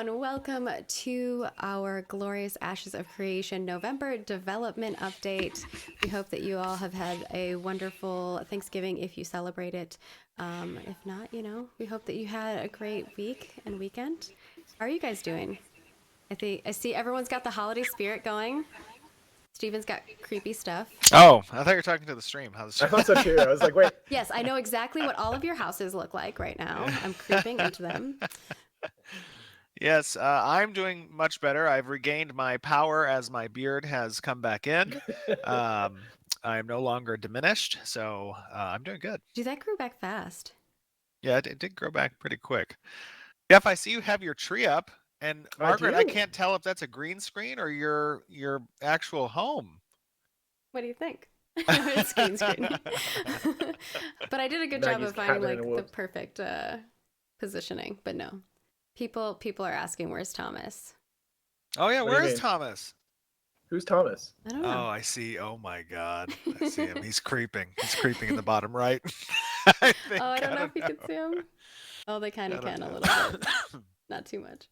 everyone. Welcome to our Glorious Ashes of Creation November development update. We hope that you all have had a wonderful Thanksgiving if you celebrate it. If not, we hope that you had a great week and weekend. How are you guys doing? I see everyone's got the holiday spirit going. Steven's got creepy stuff. Oh, I thought you were talking to the stream. I thought so too. I was like, wait. Yes, I know exactly what all of your houses look like right now. I'm creeping into them. Yes, I'm doing much better. I've regained my power as my beard has come back in. I am no longer diminished, so I'm doing good. Dude, that grew back fast. Yeah, it did grow back pretty quick. Jeff, I see you have your tree up, and Margaret, I can't tell if that's a green screen or your actual home. What do you think? It's green screen. But I did a good job of finding like the perfect positioning. But no, people are asking, where's Thomas? Oh yeah, where is Thomas? Who's Thomas? I don't know. Oh, I see. Oh my God, I see him. He's creeping. He's creeping in the bottom right. I don't know if you can see him. Oh, they kind of can a little bit. Not too much.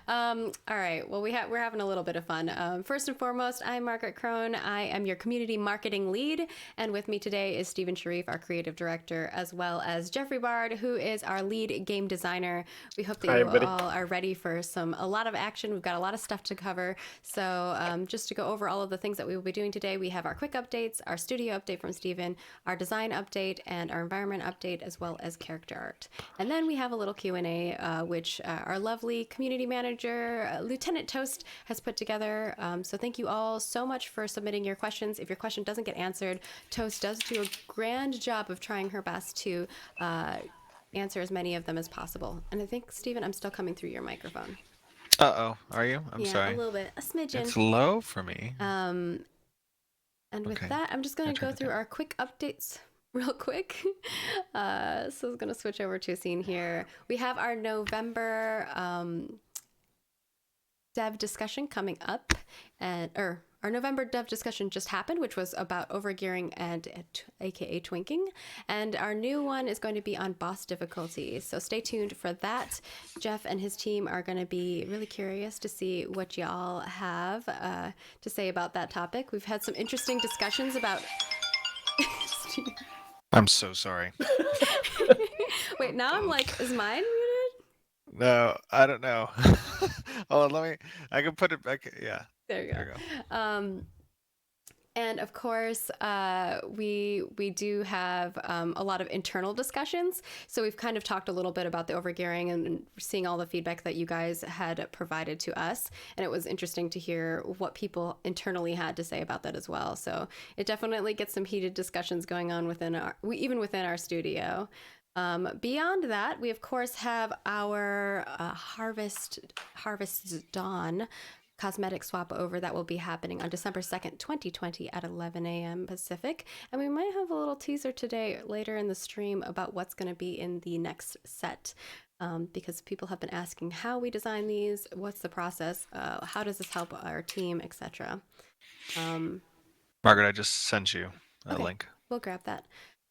All right. Well, we're having a little bit of fun. First and foremost, I'm Margaret Crone. I am your community marketing lead. And with me today is Stephen Sharif, our creative director, as well as Jeffrey Bard, who is our lead game designer. We hope that you all are ready for a lot of action. We've got a lot of stuff to cover. So just to go over all of the things that we will be doing today, we have our quick updates, our studio update from Stephen, our design update, and our environment update, as well as character art. And then we have a little Q&A, which our lovely community manager, Lieutenant Toast, has put together. So thank you all so much for submitting your questions. If your question doesn't get answered, Toast does do a grand job of trying her best to answer as many of them as possible. And I think, Stephen, I'm still coming through your microphone. Uh-oh, are you? I'm sorry. Yeah, a little bit, a smidgen. It's low for me. And with that, I'm just going to go through our quick updates real quick. So I was going to switch over to a scene here. We have our November dev discussion coming up, our November dev discussion just happened, which was about overgearing and aka twinking, and our new one is going to be on boss difficulty, so stay tuned for that. Jeff and his team are going to be really curious to see what y'all have to say about that topic. We've had some interesting discussions about I'm so sorry. Wait, now I'm like, is mine muted? No, I don't know. Oh, I can put it back. Yeah. There you go. And of course, we do have a lot of internal discussions. So we've kind of talked a little bit about the overgearing and seeing all the feedback that you guys had provided to us. And it was interesting to hear what people internally had to say about that as well. So it definitely gets some heated discussions going on even within our studio. Beyond that, we of course have our Harvest Dawn cosmetic swap over that will be happening on December 2nd, 2020 at 11 a.m. Pacific. And we might have a little teaser today later in the stream about what's going to be in the next set. Because people have been asking how we design these, what's the process, how does this help our team, etc. Margaret, I just sent you a link. We'll grab that.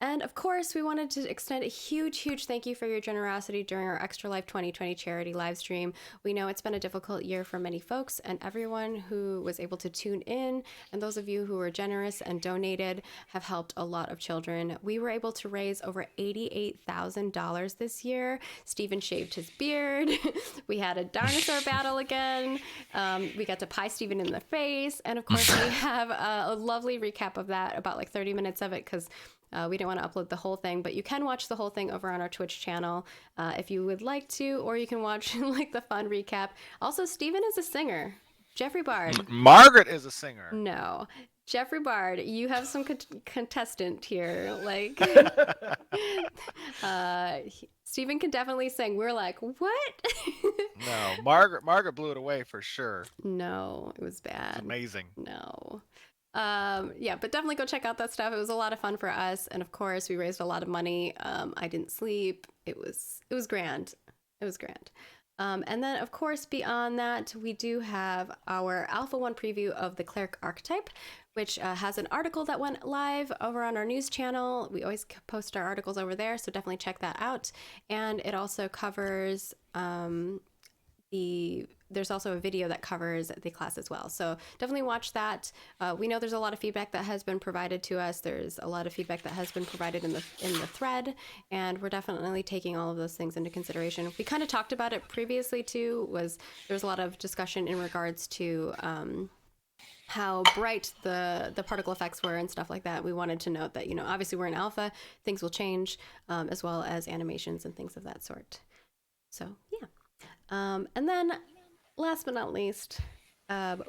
And of course, we wanted to extend a huge thank you for your generosity during our Extra Life 2020 charity live stream. We know it's been a difficult year for many folks, and everyone who was able to tune in and those of you who were generous and donated have helped a lot of children. We were able to raise over $88,000 this year. Stephen shaved his beard. We had a dinosaur battle again. We got to pie Stephen in the face. And of course, we have a lovely recap of that, about like 30 minutes of it, because we didn't want to upload the whole thing, but you can watch the whole thing over on our Twitch channel if you would like to, or you can watch like the fun recap. Also, Stephen is a singer. Jeffrey Bard. Margaret is a singer. No. Jeffrey Bard, you have some contestant here. Like, Stephen can definitely sing. We're like, what? No, Margaret blew it away for sure. No, it was bad. It's amazing. No. Yeah, but definitely go check out that stuff. It was a lot of fun for us, and of course we raised a lot of money. I didn't sleep. It was grand. It was grand. And then of course beyond that, we do have our Alpha 1 preview of the Cleric Archetype, which has an article that went live over on our news channel. We always post our articles over there, so definitely check that out. And it also covers there's also a video that covers the class as well. So definitely watch that. We know there's a lot of feedback that has been provided to us. There's a lot of feedback that has been provided in the thread, and we're definitely taking all of those things into consideration. We kind of talked about it previously too. There was a lot of discussion in regards to how bright the particle effects were and stuff like that. We wanted to note that, obviously we're in alpha, things will change, as well as animations and things of that sort. So yeah. And then last but not least,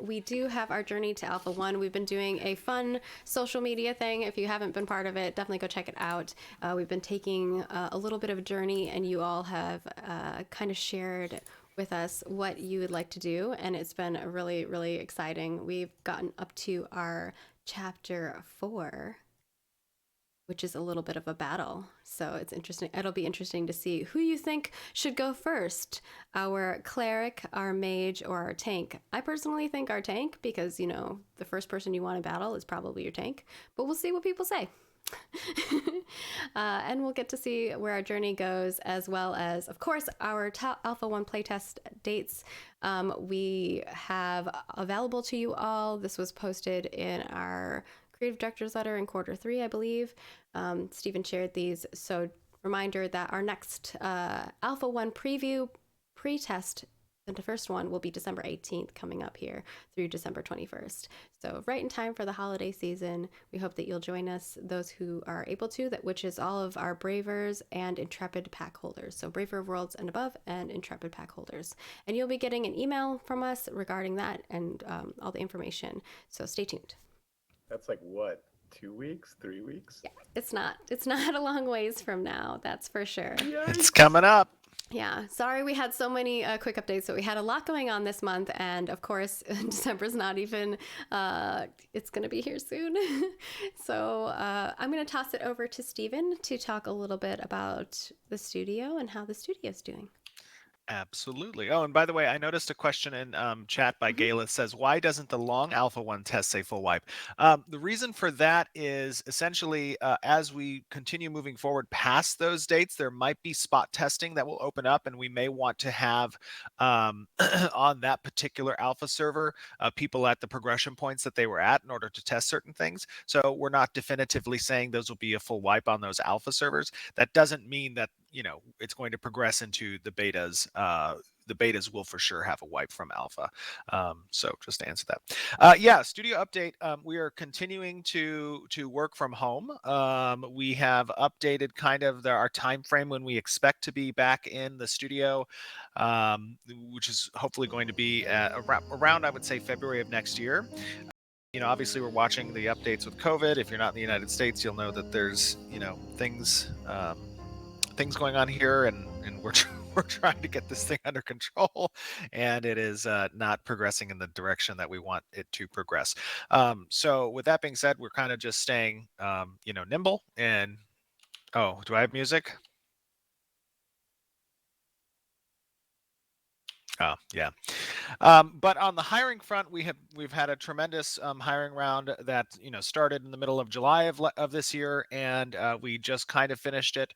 we do have our journey to Alpha 1. We've been doing a fun social media thing. If you haven't been part of it, definitely go check it out. We've been taking a little bit of a journey, and you all have kind of shared with us what you would like to do, and it's been really, really exciting. We've gotten up to our chapter 4, which is a little bit of a battle. So it's interesting. It'll be interesting to see who you think should go first, our cleric, our mage, or our tank. I personally think our tank, because, the first person you want to battle is probably your tank, but we'll see what people say. And we'll get to see where our journey goes, as well as, of course, our Alpha 1 playtest dates we have available to you all. This was posted in our creative director's letter in Q3, I believe. Stephen shared these. So reminder that our next Alpha 1 preview pre-test, the first one, will be December 18th, coming up here through December 21st. So right in time for the holiday season. We hope that you'll join us, those who are able to, which is all of our Bravers and Intrepid pack holders. So Braver of Worlds and above and Intrepid pack holders. And you'll be getting an email from us regarding that and all the information. So stay tuned. That's like what? 2 weeks? 3 weeks? Yeah, it's not a long ways from now, that's for sure. Yikes. It's coming up. Yeah, sorry we had so many quick updates, but we had a lot going on this month, and of course December's not even it's gonna be here soon. So I'm gonna toss it over to Stephen to talk a little bit about the studio and how the studio's doing. Absolutely. Oh, and by the way, I noticed a question in chat by Gayla. Says, why doesn't the long Alpha 1 test say full wipe? The reason for that is essentially as we continue moving forward past those dates, there might be spot testing that will open up, and we may want to have on that particular Alpha server people at the progression points that they were at in order to test certain things. So we're not definitively saying those will be a full wipe on those Alpha servers. That doesn't mean that it's going to progress into the betas. The betas will for sure have a wipe from alpha. So just to answer that. Yeah, studio update. We are continuing to work from home. We have updated kind of our time frame when we expect to be back in the studio, which is hopefully going to be around, I would say, February of next year. Obviously we're watching the updates with COVID. If you're not in the United States, you'll know that there's, things going on here, and we're trying to get this thing under control, and it is not progressing in the direction that we want it to progress. So with that being said, we're kind of just staying nimble. And do I have music? Oh, yeah. But on the hiring front, we've had a tremendous hiring round that started in the middle of July of this year, and we just kind of finished it.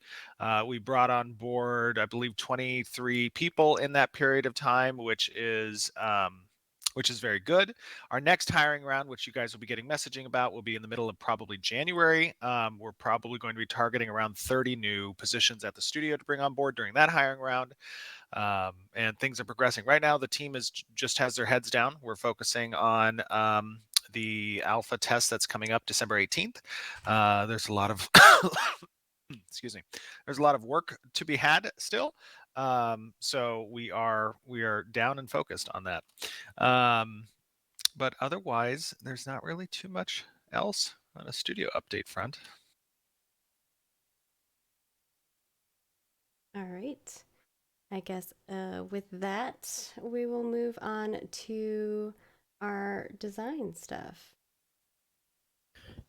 We brought on board, I believe, 23 people in that period of time, which is very good. Our next hiring round, which you guys will be getting messaging about, will be in the middle of probably January. We're probably going to be targeting around 30 new positions at the studio to bring on board during that hiring round. And things are progressing. Right now, the team just has their heads down. We're focusing on the alpha test that's coming up December 18th. There's a lot of excuse me. There's a lot of work to be had still. So we are down and focused on that. But otherwise, there's not really too much else on a studio update front. All right. I guess with that, we will move on to our design stuff.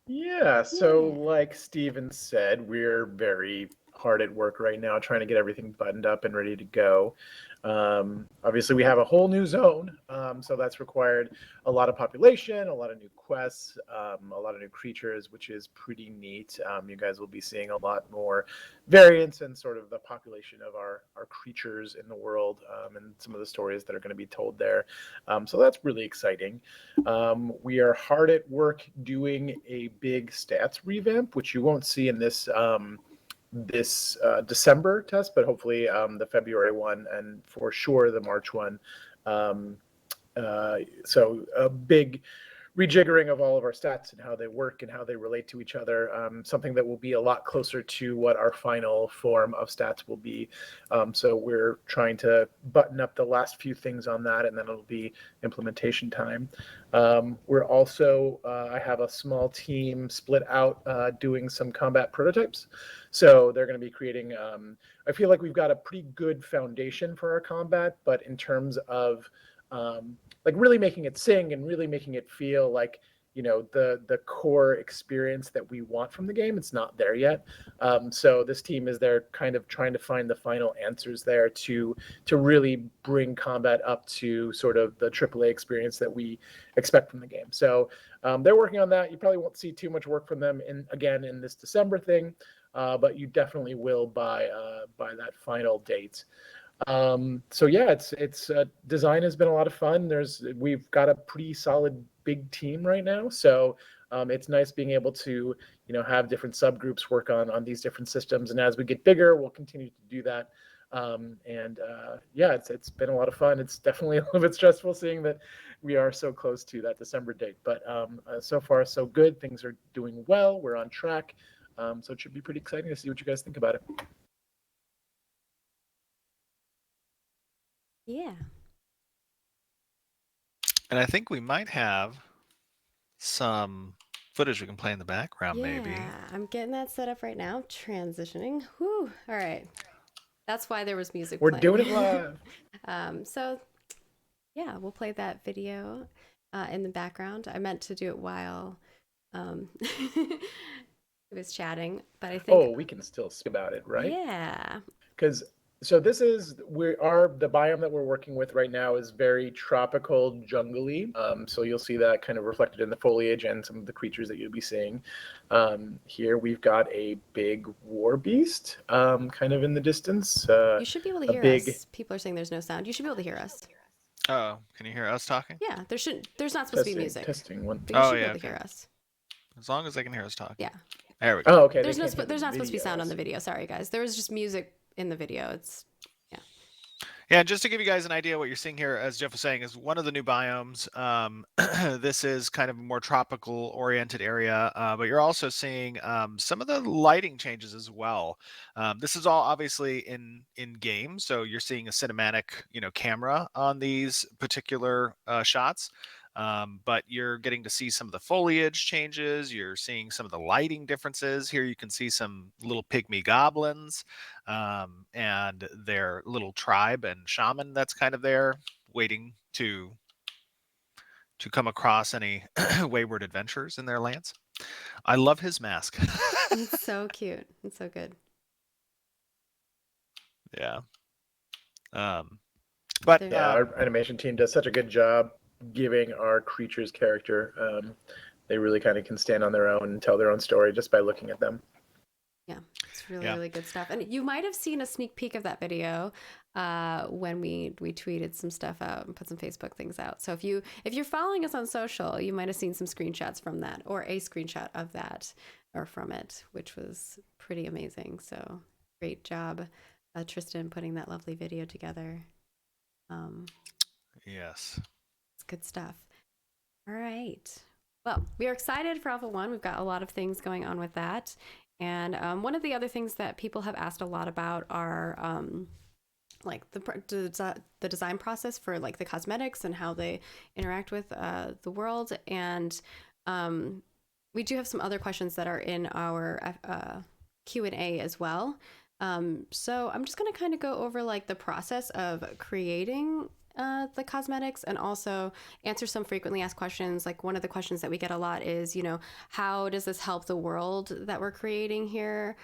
Yeah, so like Steven said, we're very hard at work right now trying to get everything buttoned up and ready to go. Obviously, we have a whole new zone, so that's required a lot of population, a lot of new quests, a lot of new creatures, which is pretty neat. You guys will be seeing a lot more variance in sort of the population of our creatures in the world, and some of the stories that are going to be told there. So that's really exciting. We are hard at work doing a big stats revamp, which you won't see in this December test, but hopefully the February one, and for sure the March one. Um, so a big rejiggering of all of our stats and how they work and how they relate to each other. Something that will be a lot closer to what our final form of stats will be. So we're trying to button up the last few things on that, and then it'll be implementation time. We're also, I have a small team split out doing some combat prototypes. So they're going to be creating, I feel like we've got a pretty good foundation for our combat, but in terms of like really making it sing and really making it feel like, you know, the core experience that we want from the game, it's not there yet. So this team is there kind of trying to find the final answers there to really bring combat up to sort of the AAA experience that we expect from the game. So they're working on that. You probably won't see too much work from them in this December thing, but you definitely will by that final date. So yeah, it's design has been a lot of fun. We've got a pretty solid big team right now, so it's nice being able to, you know, have different subgroups work on these different systems, and as we get bigger, we'll continue to do that. Yeah, it's been a lot of fun. It's definitely a little bit stressful seeing that we are so close to that December date, but so far so good. Things are doing well. We're on track, so it should be pretty exciting to see what you guys think about it. Yeah. And I think we might have some footage we can play in the background, maybe. Yeah, I'm getting that set up right now. Transitioning. Whew. All right. That's why there was music We're playing. doing it live. So yeah, we'll play that video in the background. I meant to do it while it was chatting, but I think. Oh, we can still speak about it, right? Yeah. Because so this is the biome that we're working with right now is very tropical, jungly. So you'll see that kind of reflected in the foliage and some of the creatures that you'll be seeing. Here we've got a big war beast, kind of in the distance. You should be able to a hear big us. People are saying there's no sound. You should be able to hear us. Oh, can you hear us talking? Yeah, there's not supposed to be music. testing one. But you Oh, should be yeah, able to hear okay. us. As long as they can hear us talking. Yeah. There we go. Oh, okay. There's they not can't hear the supposed to be sound on the video. video. Sorry, guys. There was just music in the video. It's Yeah, and just to give you guys an idea, what you're seeing here, as Jeff was saying, is one of the new biomes. This is kind of a more tropical-oriented area, but you're also seeing some of the lighting changes as well. This is all obviously in game, so you're seeing a cinematic, you know, camera on these particular shots. But you're getting to see some of the foliage changes. You're seeing some of the lighting differences. Here you can see some little pygmy goblins and their little tribe and shaman that's kind of there waiting to come across any wayward adventures in their lands. I love his mask. it's so cute. It's so good. Yeah. But Yeah, our animation team does such a good job giving our creatures character. They really kind of can stand on their own and tell their own story just by looking at them. Yeah, it's really good stuff. And you might have seen a sneak peek of that video when we tweeted some stuff out and put some Facebook things out. So if you're following us on social, you might have seen some screenshots from that, or a screenshot of that or from it, which was pretty amazing. So great job, Tristan, putting that lovely video together. Yes. It's good stuff. All right. Well, we are excited for Alpha 1. We've got a lot of things going on with that. And one of the other things that people have asked a lot about are like the design process for like the cosmetics and how they interact with the world. And we do have some other questions that are in our Q&A as well. So I'm just going to kind of go over like the process of creating the cosmetics and also answer some frequently asked questions. Like one of the questions that we get a lot is, you know, how does this help the world that we're creating here?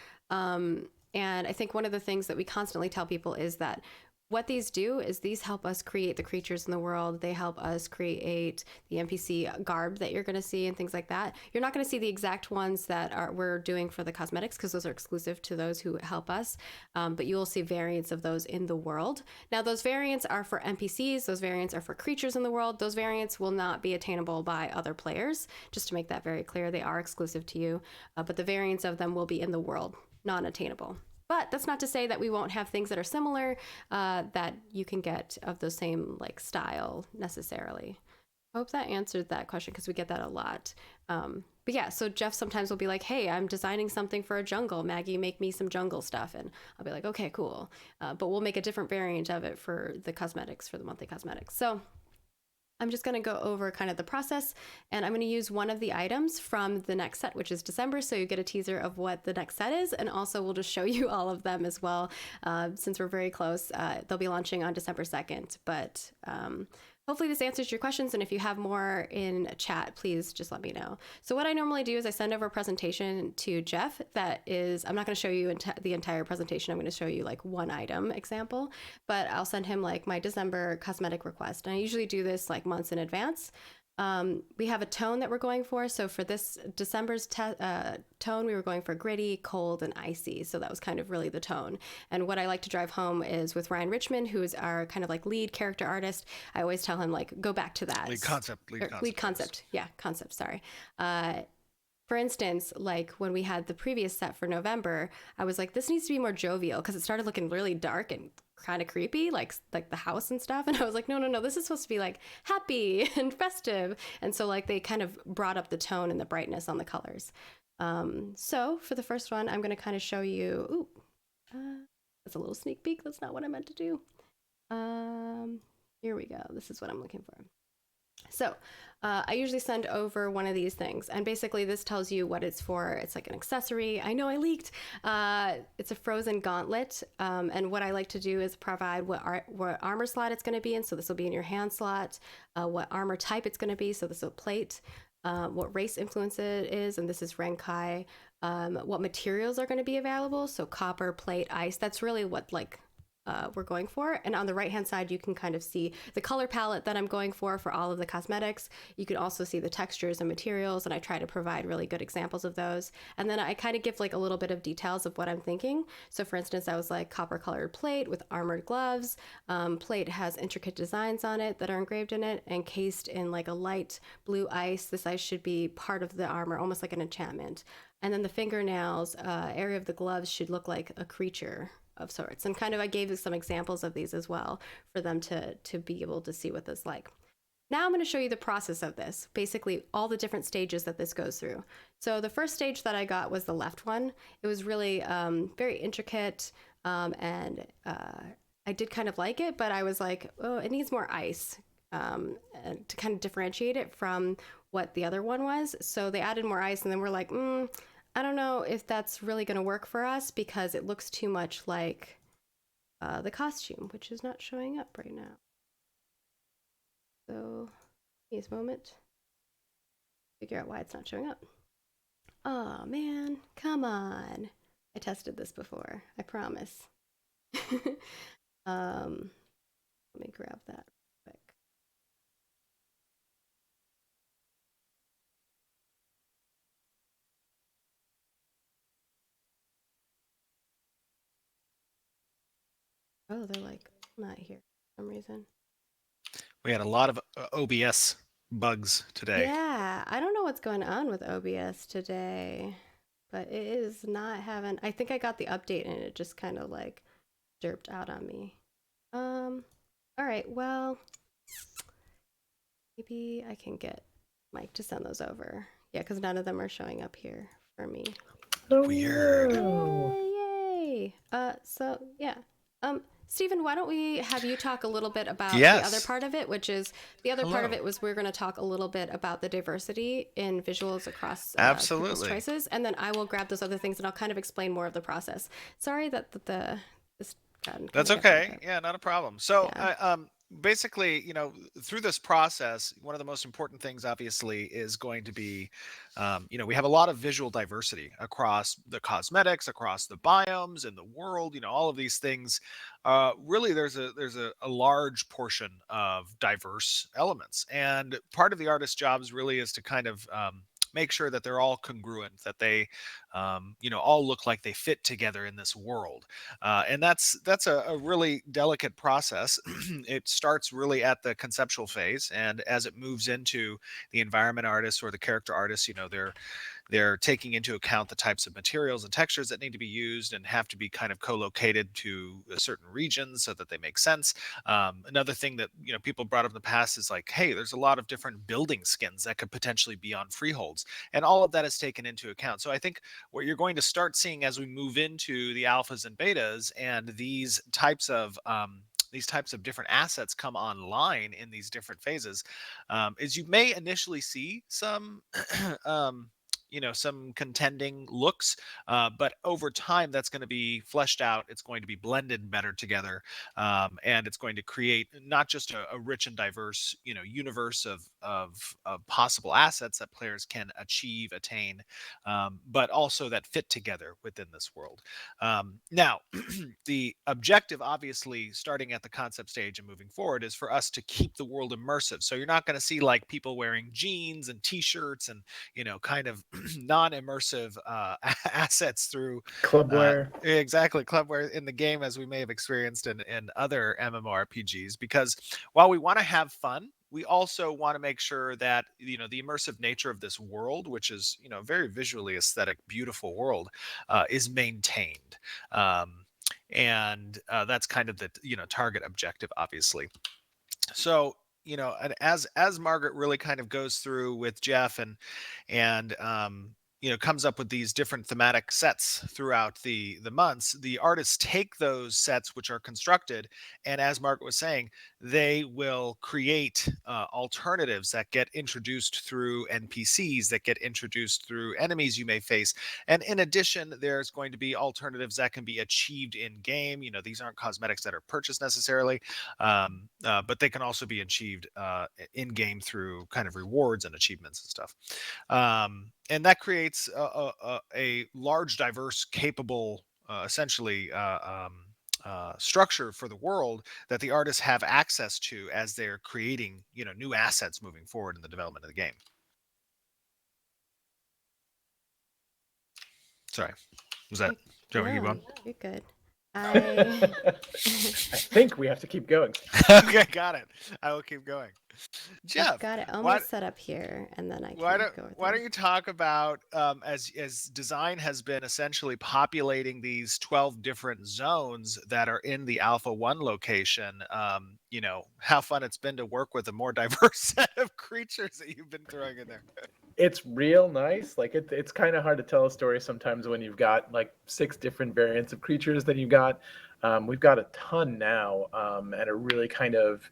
And I think one of the things that we constantly tell people is that what these do is these help us create the creatures in the world. They help us create the NPC garb that you're going to see and things like that. You're not going to see the exact ones that we're doing for the cosmetics because those are exclusive to those who help us. But you will see variants of those in the world. Now, those variants are for NPCs. Those variants are for creatures in the world. Those variants will not be attainable by other players. Just to make that very clear, they are exclusive to you. But the variants of them will be in the world, non-attainable. But that's not to say that we won't have things that are similar that you can get of the same like style necessarily. I hope that answered that question because we get that a lot. But yeah, so Jeff sometimes will be like, hey, I'm designing something for a jungle. Maggie, make me some jungle stuff. And I'll be like, okay, cool. But we'll make a different variant of it for the cosmetics, for the monthly cosmetics. So I'm just going to go over kind of the process, and I'm going to use one of the items from the next set, which is December, so you get a teaser of what the next set is, and also we'll just show you all of them as well, since we're very close. They'll be launching on December 2nd, but hopefully this answers your questions, and if you have more in chat, please just let me know. So what I normally do is I send over a presentation to Jeff that is, I'm not going to show you the entire presentation, I'm going to show you like one item example, but I'll send him like my December cosmetic request, and I usually do this like months in advance. We have a tone that we're going for. So for this December's tone, we were going for gritty, cold, and icy. So that was kind of really the tone. And what I like to drive home is with Ryan Richmond, who is our kind of like lead character artist. I always tell him like, go back to that. Lead concept. Yeah, concept. Sorry. For instance, like when we had the previous set for November, I was like, this needs to be more jovial because it started looking really dark and kind of creepy, like the house and stuff. And I was like, no, this is supposed to be like happy and festive. And so like they kind of brought up the tone and the brightness on the colors. So for the first one, I'm going to kind of show you, that's a little sneak peek. That's not what I meant to do. Here we go. This is what I'm looking for. So I usually send over one of these things, and basically this tells you what it's for. It's like an accessory. I know I leaked. It's a frozen gauntlet, and what I like to do is provide what armor slot it's going to be in. So this will be in your hand slot. What armor type it's going to be. So this is a plate. What race influence it is, and this is Renkai. What materials are going to be available. So copper, plate, ice. That's really what like we're going for. And on the right hand side, you can kind of see the color palette that I'm going for all of the cosmetics. You can also see the textures and materials, and I try to provide really good examples of those. And then I kind of give like a little bit of details of what I'm thinking. So for instance, I was like copper colored plate with armored gloves. Plate has intricate designs on it that are engraved in it, encased in like a light blue ice. This ice should be part of the armor, almost like an enchantment. And then the fingernails, area of the gloves should look like a creature of sorts. And kind of I gave some examples of these as well for them to be able to see what this is like. Now I'm going to show you the process of this, basically all the different stages that this goes through. So the first stage that I got was the left one. It was really very intricate, and I did kind of like it, but I was like, oh, it needs more ice to kind of differentiate it from what the other one was. So they added more ice, and then we're like, I don't know if that's really going to work for us because it looks too much like the costume, which is not showing up right now. So, give me a moment. Figure out why it's not showing up. Oh man, come on. I tested this before, I promise. Let me grab that quick. Oh, they're like not here for some reason. We had a lot of OBS bugs today. Yeah, I don't know what's going on with OBS today, but it is not having. I think I got the update and it just kind of like derped out on me. All right, well, maybe I can get Mike to send those over. Yeah, because none of them are showing up here for me. Weird. Yay! So yeah. Stephen, why don't we have you talk a little bit about Yes. the other part of it, which is the other part of it was we're going to talk a little bit about the diversity in visuals across Absolutely. people's choices, and then I will grab those other things and I'll kind of explain more of the process. Sorry that this That's okay. Yeah, not a problem. So, Yeah. basically, through this process, one of the most important things, obviously, is going to be, we have a lot of visual diversity across the cosmetics, across the biomes in the world. All of these things. Really, there's a large portion of diverse elements, and part of the artist's jobs really is to kind of make sure that they're all congruent, that they, all look like they fit together in this world. And that's a really delicate process. It starts really at the conceptual phase, and as it moves into the environment artists or the character artists, they're taking into account the types of materials and textures that need to be used and have to be kind of co-located to a certain region so that they make sense. Another thing that people brought up in the past is like, hey, there's a lot of different building skins that could potentially be on freeholds, and all of that is taken into account. So I think what you're going to start seeing as we move into the alphas and betas, and these types of different assets come online in these different phases, is you may initially see some some contending looks, but over time that's going to be fleshed out. It's going to be blended better together, and it's going to create not just a rich and diverse universe of possible assets that players can attain, but also that fit together within this world. Now, the objective, obviously, starting at the concept stage and moving forward, is for us to keep the world immersive. So you're not going to see like people wearing jeans and t-shirts and kind of non-immersive assets through Clubwear. exactly clubware in the game, as we may have experienced in other MMORPGs. Because while we want to have fun, we also want to make sure that the immersive nature of this world, which is very visually aesthetic, beautiful world, is maintained. And that's kind of the target objective, obviously. So and as Margaret really kind of goes through with Jeff and comes up with these different thematic sets throughout the months, the artists take those sets which are constructed, and as Margaret was saying, they will create alternatives that get introduced through NPCs, that get introduced through enemies you may face. And in addition, there's going to be alternatives that can be achieved in game. These aren't cosmetics that are purchased necessarily, but they can also be achieved in game through kind of rewards and achievements and stuff. And that creates a large, diverse, capable, essentially structure for the world that the artists have access to as they're creating new assets moving forward in the development of the game. Sorry, was that? Do you want me to keep on? You're good. I think we have to keep going. Okay, got it. I will keep going. Jeff, I've got it almost set up here, and then I can why don't you talk about as design has been essentially populating these 12 different zones that are in the Alpha 1 location, how fun it's been to work with a more diverse set of creatures that you've been throwing in there. It's real nice. Like it's kind of hard to tell a story sometimes when you've got like 6 different variants of creatures that you've got. We've got a ton now, and it really kind of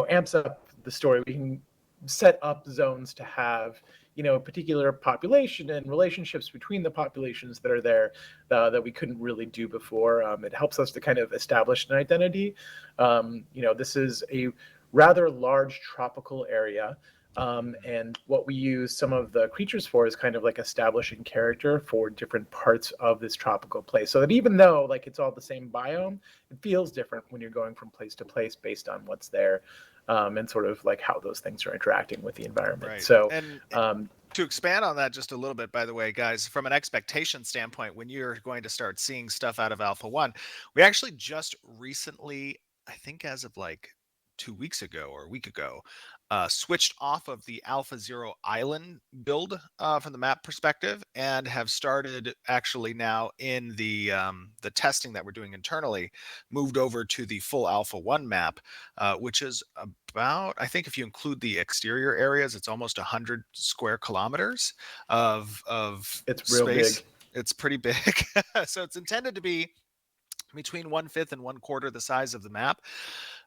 amps up the story. We can set up zones to have a particular population and relationships between the populations that are there that we couldn't really do before. It helps us to kind of establish an identity. This is a rather large tropical area. And what we use some of the creatures for is kind of like establishing character for different parts of this tropical place. So that even though like it's all the same biome, it feels different when you're going from place to place based on what's there, and sort of like how those things are interacting with the environment. Right. So, and to expand on that just a little bit, by the way, guys, from an expectation standpoint, when you're going to start seeing stuff out of Alpha 1, we actually just recently, I think as of like 2 weeks ago or a week ago, switched off of the Alpha Zero Island build from the map perspective, and have started actually now in the testing that we're doing internally, moved over to the full Alpha 1 map, which is about, I think if you include the exterior areas, it's almost 100 square kilometers of it's real space. big. It's pretty big. So it's intended to be between 1/5 and 1/4 the size of the map,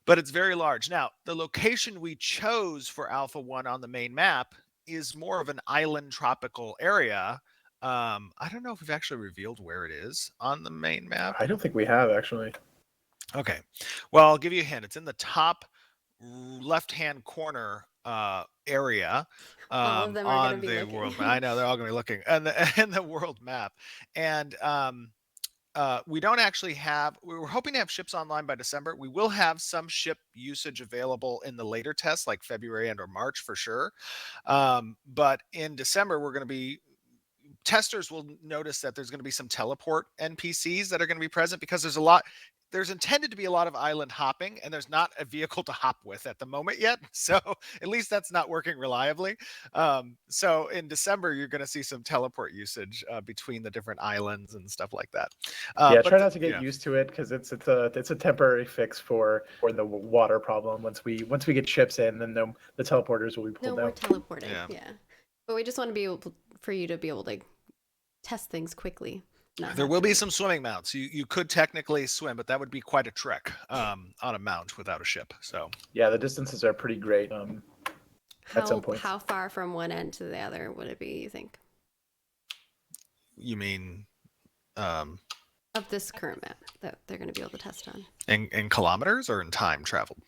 but it's very large. Now, the location we chose for Alpha 1 on the main map is more of an island tropical area. I don't know if we've actually revealed where it is on the main map. I don't think we have actually. Okay. Well, I'll give you a hint. It's in the top left-hand corner area All of them are going to on be the looking. world map. I know they're all going to be looking and the world map. And we don't actually have, we were hoping to have ships online by December. We will have some ship usage available in the later tests, like February and or March for sure. But in December, we're going to be, testers will notice that there's going to be some teleport NPCs that are going to be present, because there's intended to be a lot of island hopping, and there's not a vehicle to hop with at the moment yet. So at least that's not working reliably. So in December, you're going to see some teleport usage between the different islands and stuff like that. Yeah, But try not to get used to it, because it's a temporary fix for the water problem. Once we get ships in, then the teleporters will be pulled No more out. teleporting. Yeah. But we just want to be able for you to be able to test things quickly. There will be some swimming mounts. You could technically swim, but that would be quite a trek on a mount without a ship. So yeah, the distances are pretty great. At some points. How far from one end to the other would it be, you think? You mean of this current map that they're going to be able to test on? In kilometers or in time traveled?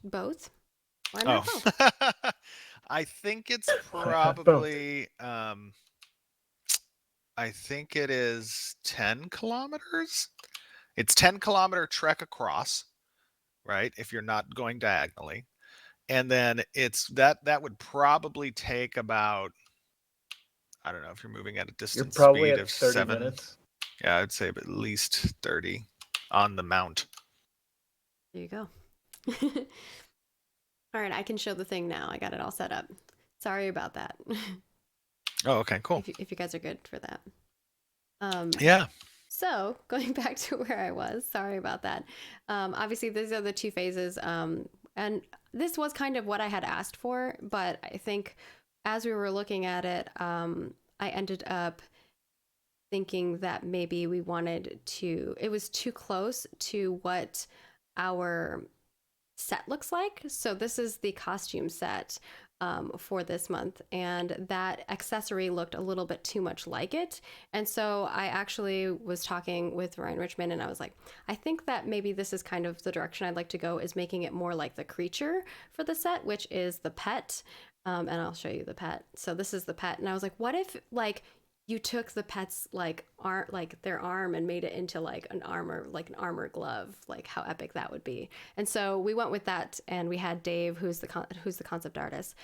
Both. Why not both? I think it's probably I think it is 10 kilometers. It's 10-kilometer trek across, right? If you're not going diagonally. And then it's that would probably take about, I don't know, if you're moving at a distance probably speed at of 30 7 minutes. Yeah, I'd say at least 30 on the mount. There you go. All right, I can show the thing now. I got it all set up. Sorry about that. Oh, okay, cool. If you guys are good for that. Yeah. So going back to where I was, sorry about that. Obviously, these are the two phases. And this was kind of what I had asked for, but I think as we were looking at it, I ended up thinking that maybe we wanted to, it was too close to what our set looks like. So this is the costume set for this month, and that accessory looked a little bit too much like it. And so I actually was talking with Ryan Richmond, and I was like, I think that maybe this is kind of the direction I'd like to go, is making it more like the creature for the set, which is the pet. And I'll show you the pet. So this is the pet, and I was like, what if like you took the pet's like their arm and made it into like an armor glove? Like how epic that would be. And so we went with that, and we had Dave, who's the concept artist,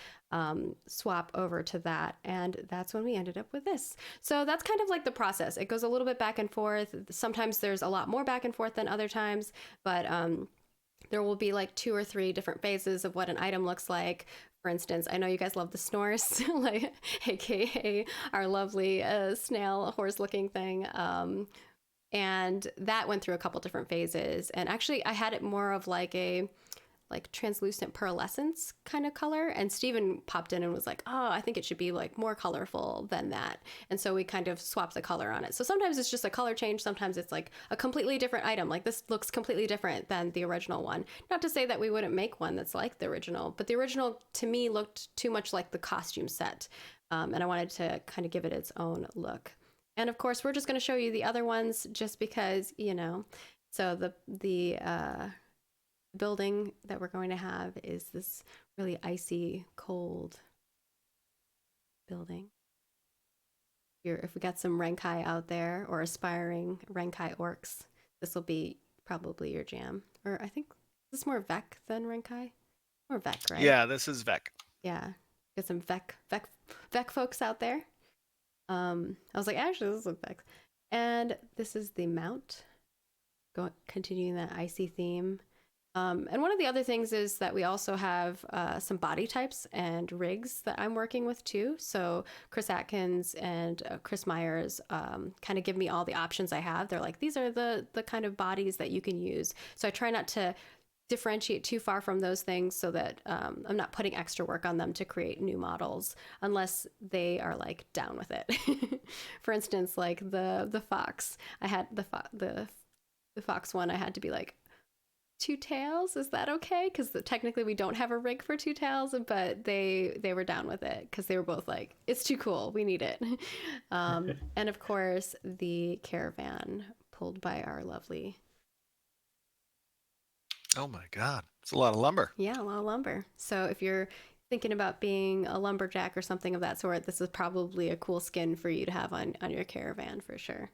swap over to that, and that's when we ended up with this. So that's kind of like the process. It goes a little bit back and forth. Sometimes there's a lot more back and forth than other times, but there will be like 2 or 3 different phases of what an item looks like. For instance, I know you guys love the snores, like aka our lovely snail horse-looking thing. And that went through a couple different phases. And actually, I had it more of like a translucent pearlescence kind of color. And Steven popped in and was like, oh, I think it should be like more colorful than that. And so we kind of swapped the color on it. So sometimes it's just a color change. Sometimes it's like a completely different item. Like this looks completely different than the original one. Not to say that we wouldn't make one that's like the original, but the original to me looked too much like the costume set. And I wanted to kind of give it its own look. And of course, we're just going to show you the other ones just because, you know. So the building that we're going to have is this really icy cold building. If we got some Renkai out there, or aspiring Renkai orcs, this will be probably your jam. Or I think this is more Vec than Renkai. More Vec, right? Yeah, this is Vec. Yeah, got some Vec folks out there. I was like, actually, this looks Vec. And this is the mount. Continuing that icy theme. And one of the other things is that we also have some body types and rigs that I'm working with too. So Chris Atkins and Chris Myers kind of give me all the options I have. They're like, these are the kind of bodies that you can use. So I try not to differentiate too far from those things, so that I'm not putting extra work on them to create new models unless they are like down with it. For instance, like the fox, I had the fox one, I had to be like, 2 tails, is that okay? Because technically we don't have a rig for 2 tails, but they were down with it because they were both like, it's too cool, we need it. And of course the caravan pulled by our lovely Oh my God, it's a lot of lumber. Yeah, a lot of lumber. So if you're thinking about being a lumberjack or something of that sort, this is probably a cool skin for you to have on your caravan for sure.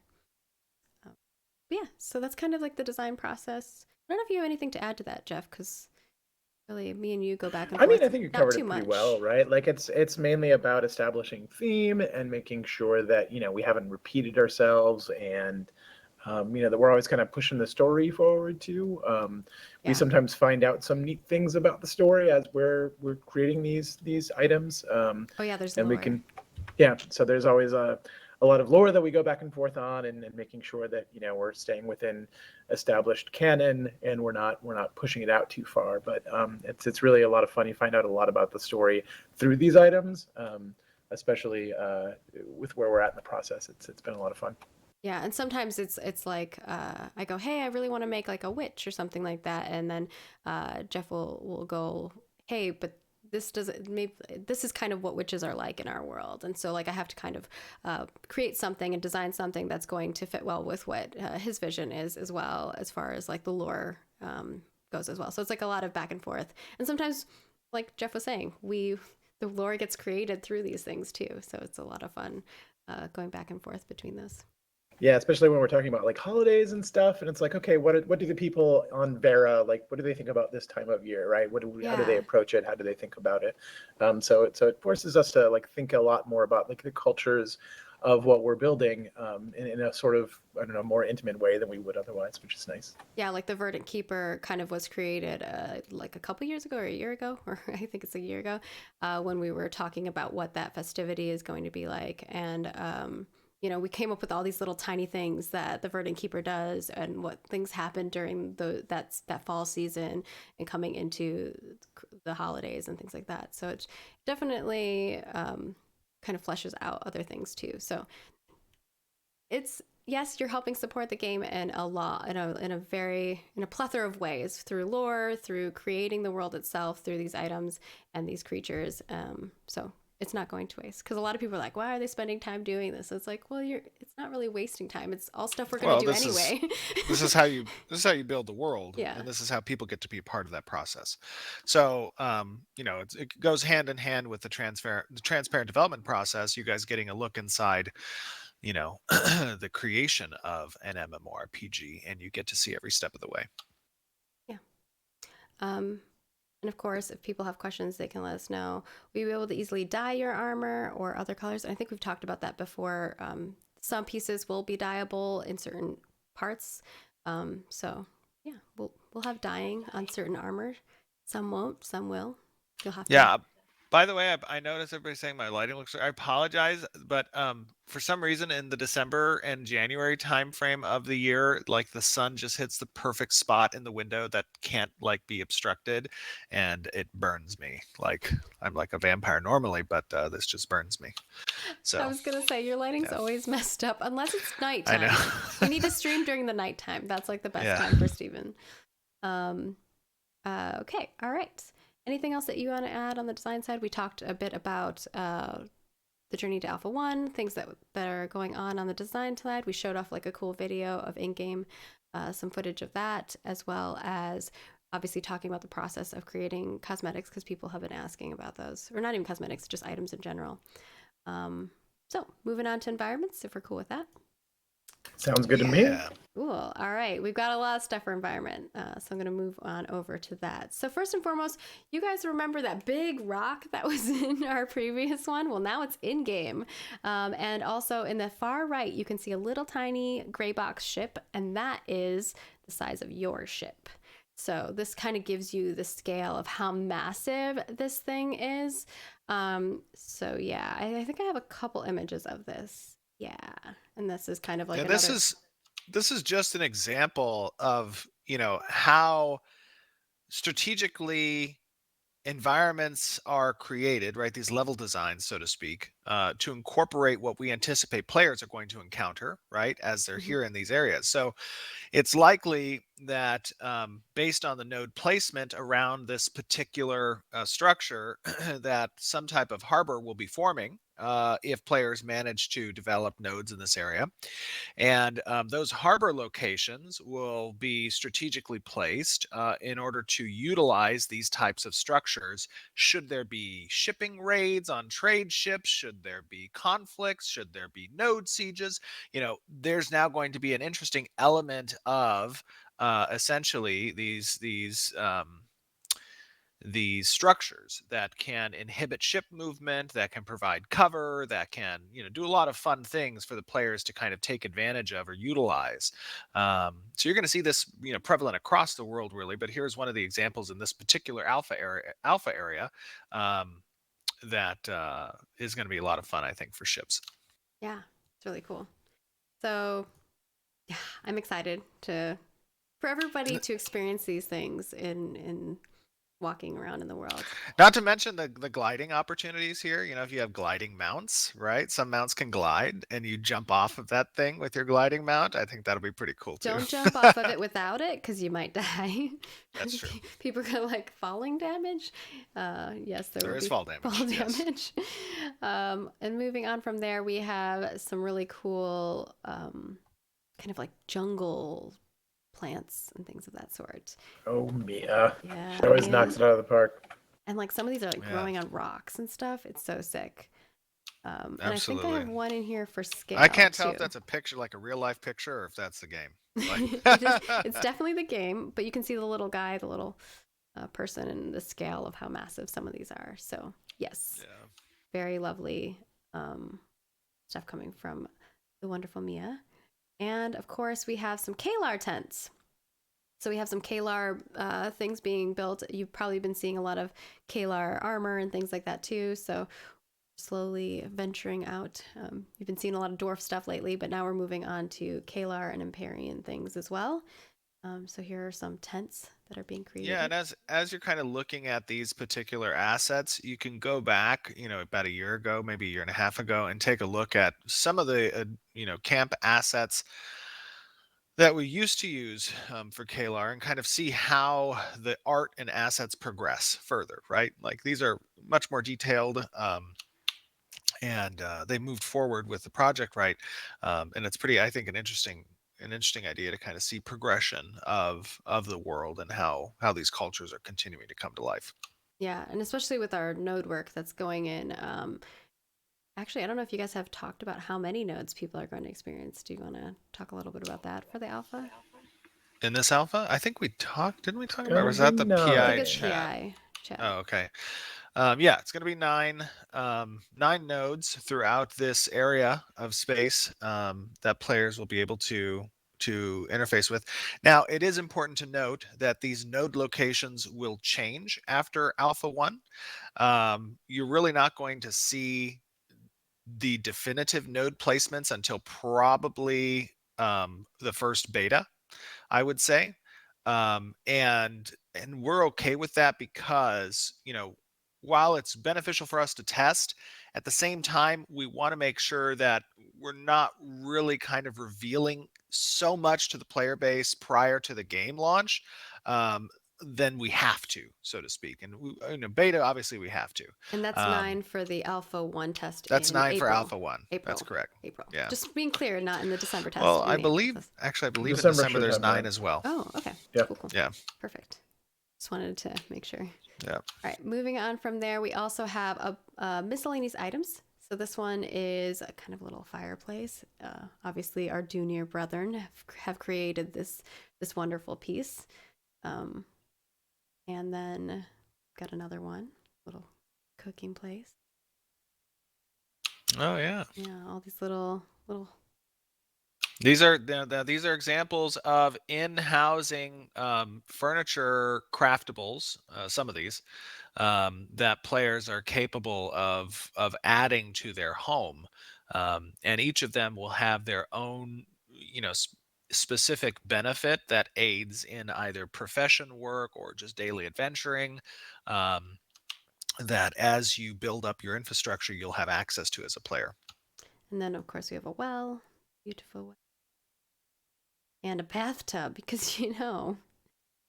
Um, yeah, so that's kind of like the design process. I don't know if you have anything to add to that, Jeff, because really me and you go back and I mean, forth. I think you Not covered too it pretty much. well, right? Like it's mainly about establishing theme and making sure that, we haven't repeated ourselves, and that we're always kind of pushing the story forward too. We Yeah. sometimes find out some neat things about the story as we're creating these items, Oh yeah, there's and we lore. can, yeah. So there's always a lot of lore that we go back and forth on, and making sure that we're staying within established canon, and we're not pushing it out too far. But it's really a lot of fun. You find out a lot about the story through these items, especially with where we're at in the process. It's been a lot of fun. Yeah, and sometimes it's like I go, hey, I really want to make like a witch or something like that, and then Jeff will go, hey, but this doesn't maybe this is kind of what witches are like in our world, and so like I have to kind of create something and design something that's going to fit well with what his vision is as well, as far as like the lore goes as well. So it's like a lot of back and forth, and sometimes, like Jeff was saying, the lore gets created through these things too, so it's a lot of fun going back and forth between this. Yeah, especially when we're talking about like holidays and stuff, and it's like, okay, what do the people on Vera like? What do they think about this time of year, right? How do they Yeah. approach it? How do they think about it? So it forces us to like think a lot more about like the cultures of what we're building, in a sort of, I don't know, more intimate way than we would otherwise, which is nice. Yeah, like the Verdant Keeper kind of was created like a couple years ago or a year ago, or I think it's a year ago, when we were talking about what that festivity is going to be like. And, we came up with all these little tiny things that the Verdant Keeper does and what things happen during that fall season and coming into the holidays and things like that. So it definitely kind of fleshes out other things too. So it's yes, you're helping support the game in a lot in a plethora of ways through lore, through creating the world itself, through these items and these creatures. So it's not going to waste because a lot of people are like, why are they spending time doing this? It's like, well, it's not really wasting time. It's all stuff we're going Well, to do anyway. this is how you build the world, Yeah. and this is how people get to be a part of that process. So, it goes hand in hand with the transparent development process. You guys getting a look inside, the creation of an MMORPG, and you get to see every step of the way. Yeah. Um, and of course, if people have questions, they can let us know. Will you be able to easily dye your armor or other colors? And I think we've talked about that before. Some pieces will be dyeable in certain parts. So yeah, we'll have dyeing on certain armor. Some won't, some will. You'll have to. Yeah. By the way, I noticed everybody saying my lighting looks. I apologize, but for some reason in the December and January time frame of the year, like the sun just hits the perfect spot in the window that can't like be obstructed, and it burns me. Like I'm like a vampire normally, but this just burns me. I So was gonna say your lighting's yeah, always messed up unless it's I know. nighttime. You need to stream during the nighttime. That's like the best Yeah. time for Steven. Um, okay, all right. Anything else that you want to add on the design side? We talked a bit about the journey to Alpha 1, things that are going on the design side. We showed off like a cool video of in-game, some footage of that, as well as obviously talking about the process of creating cosmetics because people have been asking about those. Or not even cosmetics, just items in general. So moving on to environments, if we're cool with that. Sounds good to me. Yeah. Cool. All right. We've got a lot of stuff for environment. So I'm going to move on over to that. So, first and foremost, you guys remember that big rock that was in our previous one? Well, now it's in game. And also in the far right, you can see a little tiny gray box ship, and that is the size of your ship. So, this kind of gives you the scale of how massive this thing is. Yeah, I think I have a couple images of this. Yeah. And this is kind of like And another. this is just an example of how strategically environments are created, right? These level designs, so to speak, to incorporate what we anticipate players are going to encounter, right, as they're here in these areas. So it's likely that based on the node placement around this particular structure, that some type of harbor will be forming if players manage to develop nodes in this area. And those harbor locations will be strategically placed in order to utilize these types of structures. Should there be shipping raids on trade ships? Should there be conflicts? Should there be node sieges? There's now going to be an interesting element of essentially these structures that can inhibit ship movement, that can provide cover, that can do a lot of fun things for the players to kind of take advantage of or utilize. So you're going to see this prevalent across the world, really. But here's one of the examples in this particular alpha area that is going to be a lot of fun, I think, for ships. Yeah, it's really cool. So yeah, I'm excited for everybody to experience these things in walking around in the world. Not to mention the gliding opportunities here. If you have gliding mounts, right? Some mounts can glide and you jump off of that thing with your gliding mount. I think that'll be pretty cool too. Don't jump off of it without it, because you might die. That's true. People are like falling damage. Yes, there is be fall damage. Fall damage. And moving on from there, we have some really cool kind of like jungle plants and things of that sort. Oh, Mia. Yeah. She always knocks it out of the park. And like some of these are like growing on rocks and stuff. It's so sick. And I think I have one in here for scale. I can't tell too. if that's a picture, like a real life picture, or if that's the game. It's definitely the game, but you can see the little guy, the little person, and the scale of how massive some of these are. So yes, very lovely stuff coming from the wonderful Mia. And of course, we have some Kalar tents. So we have some Kalar things being built. You've probably been seeing a lot of Kalar armor and things like that too. So slowly venturing out. You've been seeing a lot of dwarf stuff lately, but now we're moving on to Kalar and Empyrean things as well. So here are some tents that are being created. Yeah, and as you're kind of looking at these particular assets, you can go back, about a year ago, maybe a year and a half ago, and take a look at some of the, camp assets that we used to use for Kalar and kind of see how the art and assets progress further, right? Like these are much more detailed. And they moved forward with the project, right? And it's pretty, I think, an interesting idea to kind of see progression of the world and how these cultures are continuing to come to life. Yeah, and especially with our node work that's going in. Actually, I don't know if you guys have talked about how many nodes people are going to experience. Do you want to talk a little bit about that for the alpha? In this alpha, I think we talked. Didn't we talk about? Was that the PI chat? PI chat. Oh, okay. Yeah, it's going to be nine nodes throughout this area of space that players will be able to interface with. Now, it is important to note that these node locations will change after Alpha 1. You're really not going to see the definitive node placements until probably the first beta, I would say. And we're okay with that because, while it's beneficial for us to test, at the same time, we want to make sure that we're not really kind of revealing so much to the player base prior to the game launch than we have to, so to speak. And beta, obviously, we have to. And that's 9 for the Alpha 1 test. That's 9 April. for Alpha 1. April. That's correct. April. Yeah. Just being clear, not in the December test. Well, I believe in December there's 9 as well. Oh, okay. Yeah. Cool. Yeah. Perfect. Just wanted to make sure. Yeah. All right. Moving on from there, we also have miscellaneous items. So this one is a kind of little fireplace. Obviously, our junior brethren have created this wonderful piece. And then got another one, little cooking place. Oh yeah. Yeah, all these little. These are examples of in-housing furniture craftables. Some of these that players are capable of adding to their home, and each of them will have their own, specific benefit that aids in either profession work or just daily adventuring. that as you build up your infrastructure, you'll have access to as a player. And then, of course, we have a well, beautiful well, and a bathtub because,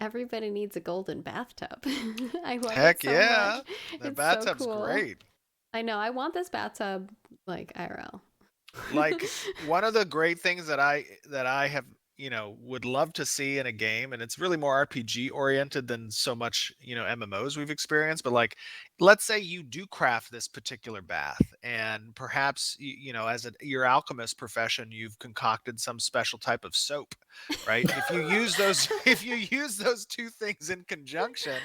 everybody needs a golden bathtub. I love Heck it so yeah. much. The It's so bathtub's cool. great. I know. I want this bathtub like IRL. Like one of the great things that I have, would love to see in a game, and it's really more RPG oriented than so much, MMOs we've experienced, but like let's say you do craft this particular bath, and perhaps as your alchemist profession, you've concocted some special type of soap, right? If you use those if you use those two things in conjunction,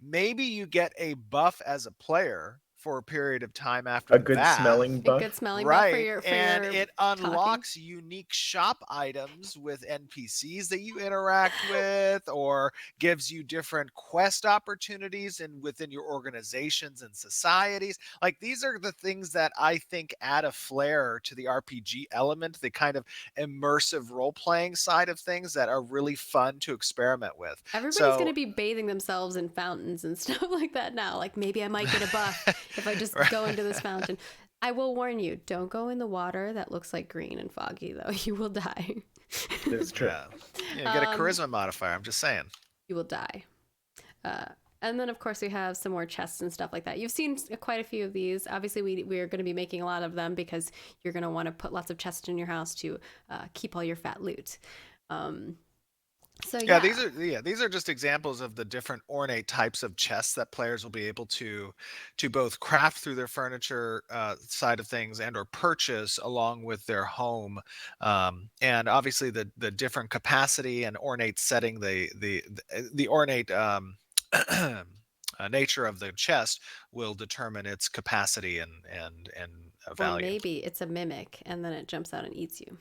maybe you get a buff as a player for a period of time after A the good bath. smelling A good buff. smelling buff for Right, your and it talking. unlocks unique shop items with NPCs that you interact with, or gives you different quest opportunities within your organizations and societies. Like these are the things that I think add a flair to the RPG element, the kind of immersive role-playing side of things that are really fun to experiment with. Everybody's going So to be bathing themselves in fountains and stuff like that now. Like maybe I might get a buff if I just Right. go into this fountain. I will warn you, don't go in the water that looks like green and foggy, though. You will die. It's true. Yeah. You get a charisma modifier, I'm just saying. You will die. And then, of course, we have some more chests and stuff like that. You've seen quite a few of these. Obviously, we're going to be making a lot of them because you're going to want to put lots of chests in your house to keep all your fat loot. So Yeah, these are just examples of the different ornate types of chests that players will be able to both craft through their furniture side of things and or purchase along with their home, and obviously the different capacity and ornate setting, the ornate nature of the chest will determine its capacity and or value. maybe it's a mimic and then it jumps out and eats you.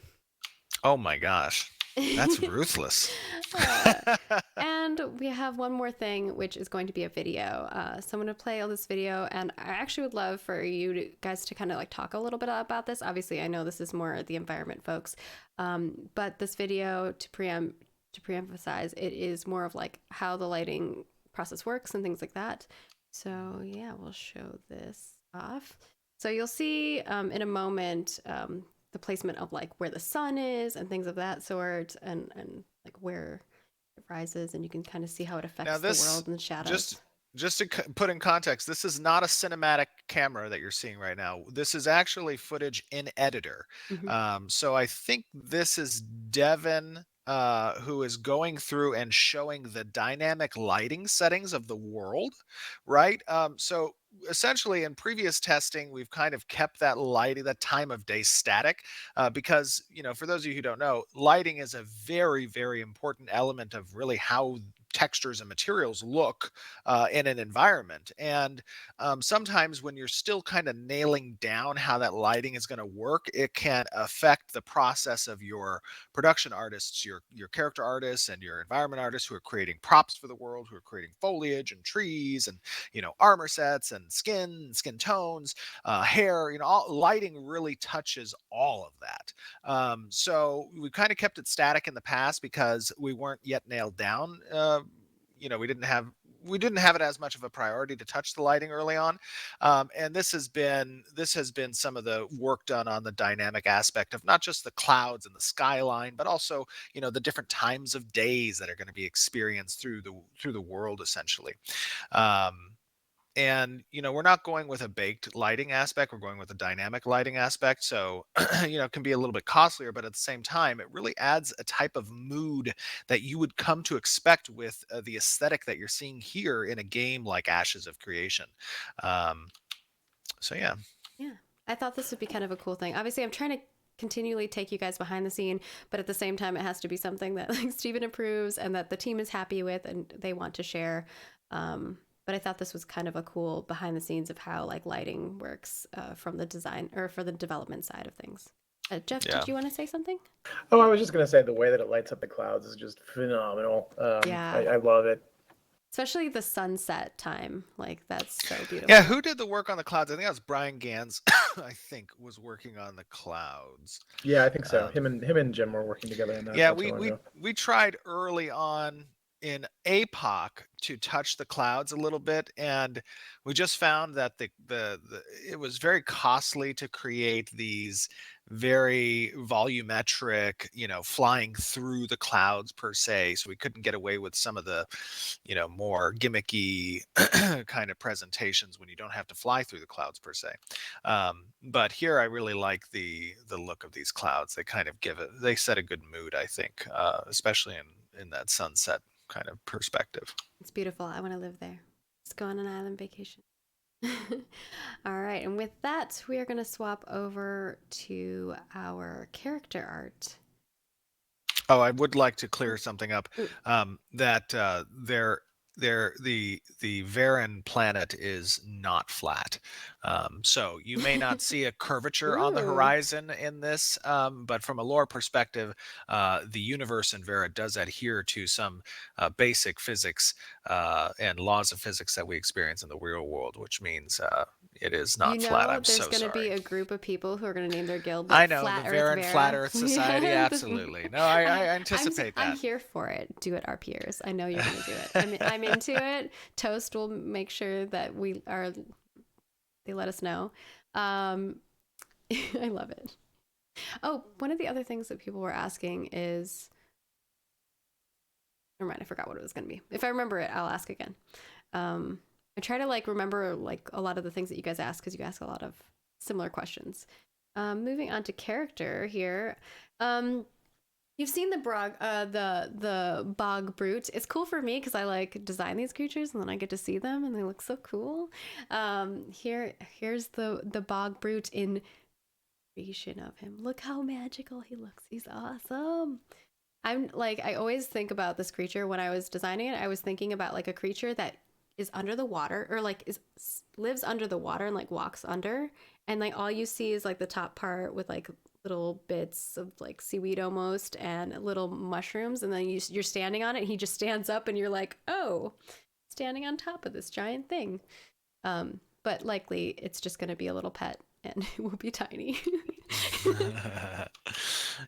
Oh my gosh, that's ruthless. And we have one more thing, which is going to be a video. So I'm going to play all this video, and I actually would love for you guys to kind of like talk a little bit about this. Obviously, I know this is more the environment folks, but this video, to pre-emphasize, it is more of like how the lighting process works and things like that. So yeah, we'll show this off. So you'll see in a moment the placement of like where the sun is and things of that sort, and like where it rises, and you can kind of see how it affects the world and the shadows. Just to put in context, this is not a cinematic camera that you're seeing right now. This is actually footage in editor. So I think this is Devin, who is going through and showing the dynamic lighting settings of the world, right? So essentially in previous testing, we've kind of kept that lighting, that time of day static, because, for those of you who don't know, lighting is a very, very important element of really how textures and materials look in an environment. And sometimes when you're still kind of nailing down how that lighting is going to work, it can affect the process of your production artists, your character artists, and your environment artists who are creating props for the world, who are creating foliage and trees and armor sets and skin tones, hair. All lighting really touches all of that. So we kind of kept it static in the past because we weren't yet nailed down. We didn't have it as much of a priority to touch the lighting early on, and this has been some of the work done on the dynamic aspect of not just the clouds and the skyline, but also the different times of days that are going to be experienced through the world essentially. And we're not going with a baked lighting aspect, we're going with a dynamic lighting aspect. So it can be a little bit costlier, but at the same time it really adds a type of mood that you would come to expect with the aesthetic that you're seeing here in a game like Ashes of Creation. So yeah I thought this would be kind of a cool thing. Obviously, I'm trying to continually take you guys behind the scene, but at the same time it has to be something that like Steven approves and that the team is happy with and they want to share. But I thought this was kind of a cool behind the scenes of how like lighting works from the design or for the development side of things. Jeff, did you want to say something? Oh, I was just going to say the way that it lights up the clouds is just phenomenal. I love it. Especially the sunset time. Like, that's so beautiful. Yeah, who did the work on the clouds? I think that was Brian Gans, I think, was working on the clouds. Yeah, I think so. Him and Jim were working together on that. Yeah, we tried early on in APOC to touch the clouds a little bit, and we just found that it was very costly to create these very volumetric, flying through the clouds per se. So we couldn't get away with some of the, more gimmicky kind of presentations when you don't have to fly through the clouds per se. But here I really like the look of these clouds. They kind of they set a good mood, I think, especially in that sunset kind of perspective. It's beautiful. I want to live there. Let's go on an island vacation. All right, and with that, we are going to swap over to our character art. Oh, I would like to clear something up. That the Varan planet is not flat. So you may not see a curvature on the horizon in this, but from a lore perspective, the universe in Vera does adhere to some basic physics and laws of physics that we experience in the real world, which means it is not flat. I'm there's so going to sorry. be a group of people who are going to name their guild I know, Flat the Earth Varan Vera. Flat Earth Society, absolutely. No, I anticipate that. I'm here for it. Do it, our peers. I know you're going to do it. I'm into it. Toast will make sure that they let us know. I love it. Oh, one of the other things that people were asking is, never mind, I forgot what it was going to be. If I remember it, I'll ask again. I try to remember a lot of the things that you guys ask, because you ask a lot of similar questions. Moving on to character here. You've seen the bog brute. It's cool for me because I design these creatures and then I get to see them and they look so cool. Here's the bog brute in creation of him. Look how magical he looks. He's awesome. I always think about this creature when I was designing it. I was thinking about a creature that is under the water, or lives under the water and walks under, and all you see is the top part with little bits of seaweed almost and little mushrooms, and then you're standing on it and he just stands up and you're oh, standing on top of this giant thing. But likely it's just going to be a little pet and it will be tiny.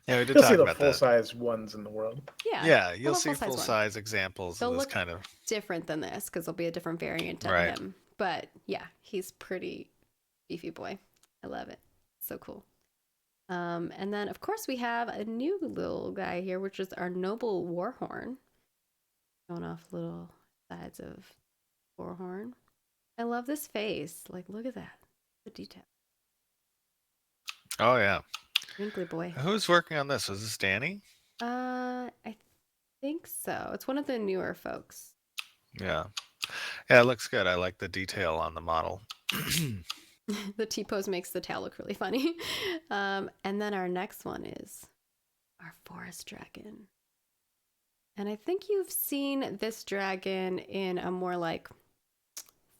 Yeah, we did You'll talk see the about full-size ones in the world. Yeah, you'll see full-size examples of this kind of different than this because there'll be a different variant of him. But yeah, he's pretty beefy boy. I love it. So cool. And then of course we have a new little guy here, which is our noble warhorn. Going off little sides of warhorn. I love this face. Look at that. The detail. Oh yeah. Wrinkly boy. Who's working on this? Was this Danny? I think so. It's one of the newer folks. Yeah. Yeah, it looks good. I like the detail on the model. The T-pose makes the tail look really funny. And then our next one is our forest dragon. And I think you've seen this dragon in a more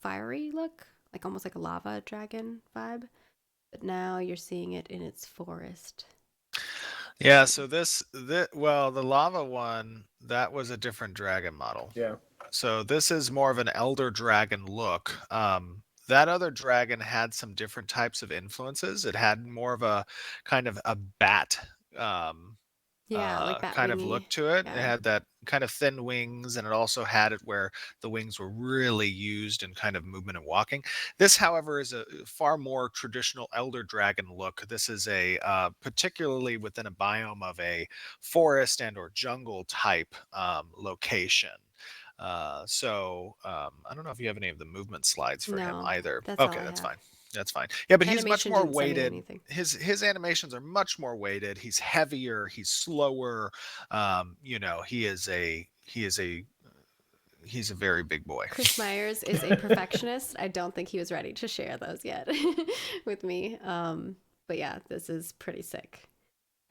fiery look, almost like a lava dragon vibe. But now you're seeing it in its forest. Yeah, so the lava one, that was a different dragon model. Yeah. So this is more of an elder dragon look. That other dragon had some different types of influences. It had more of a kind of a bat bat kind wingy. of look to it. Yeah. It had that kind of thin wings, and it also had it where the wings were really used in kind of movement and walking. This, however, is a far more traditional elder dragon look. This is a particularly within a biome of a forest and or jungle type location. I don't know if you have any of the movement slides for him either. Okay, that's fine. That's fine. Yeah, but he's much more weighted. His animations are much more weighted. He's heavier. He's slower. He's a very big boy. Chris Myers is a perfectionist. I don't think he was ready to share those yet with me. But yeah, this is pretty sick.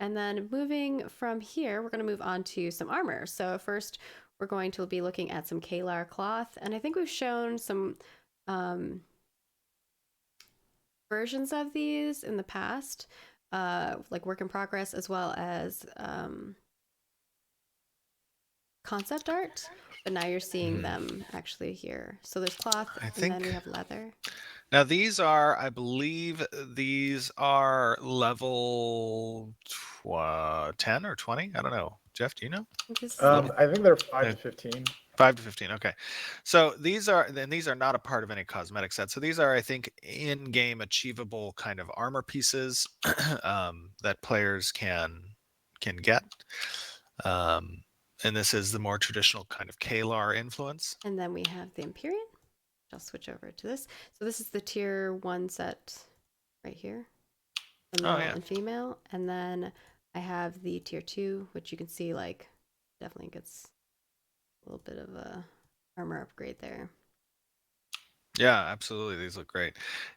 And then moving from here, we're going to move on to some armor. So first, we're going to be looking at some Kalar cloth, and I think we've shown some versions of these in the past, work in progress, as well as concept art, but now you're seeing them actually here. So there's cloth, and then we have leather. Now I believe these are level 10 or 20. I don't know. Jeff, do you know? I think they're 5 to 15. 5 to 15. Okay. So these are not a part of any cosmetic set. So these are, I think, in-game achievable kind of armor pieces that players can get. And this is the more traditional kind of Kalar influence. And then we have the Empyrean. I'll switch over to this. So this is the tier 1 set right here. The male and female. And then I have the tier 2, which you can see like definitely gets a little bit of a armor upgrade there. Yeah, absolutely. These look great.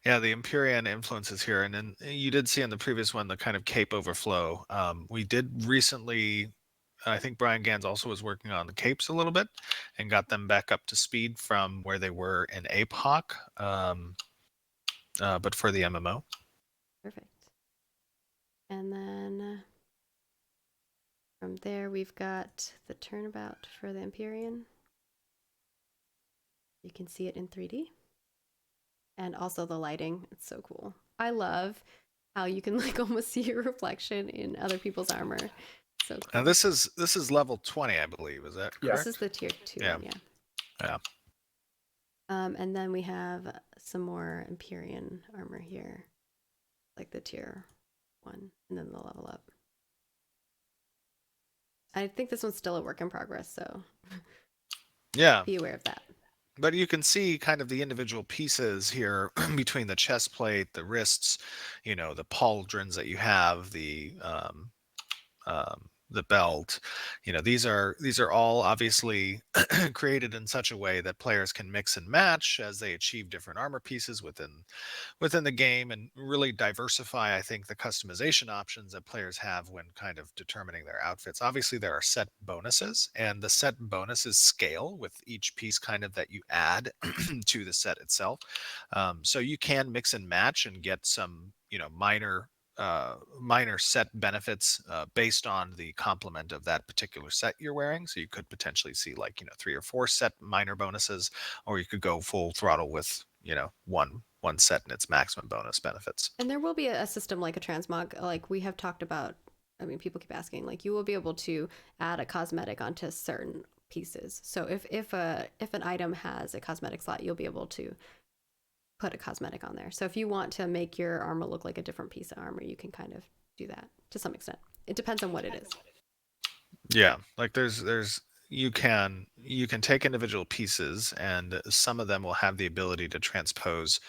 Yeah, the Empyrean influences here. And then you did see in the previous one the kind of cape overflow. We did recently, I think Brian Gans also was working on the capes a little bit and got them back up to speed from where they were in APOC, but for the MMO. Perfect. And then from there, we've got the turnabout for the Empyrean. You can see it in 3D. And also the lighting. It's so cool. I love how you can like almost see your reflection in other people's armor. So cool. Now this is level 20, I believe. Is that correct? This is the tier 2 one, yeah. Yeah. And then we have some more Empyrean armor here. Like the tier 1 and then the level up. I think this one's still a work in progress, so yeah, be aware of that. But you can see kind of the individual pieces here between the chest plate, the wrists, the pauldrons that you have, the belt. These are all obviously created in such a way that players can mix and match as they achieve different armor pieces within the game, and really diversify, I think, the customization options that players have when kind of determining their outfits. Obviously, there are set bonuses, and the set bonuses scale with each piece kind of that you add to the set itself. So you can mix and match and get some, minor set benefits based on the complement of that particular set you're wearing. So you could potentially see 3 or 4 set minor bonuses, or you could go full throttle with one set and its maximum bonus benefits. And there will be a system like a transmog, like we have talked about. I mean, people keep asking, like you will be able to add a cosmetic onto certain pieces. So if an item has a cosmetic slot, you'll be able to put a cosmetic on there. So if you want to make your armor look like a different piece of armor, you can kind of do that to some extent. It depends on what it is. Yeah, like you can take individual pieces, and some of them will have the ability to transpose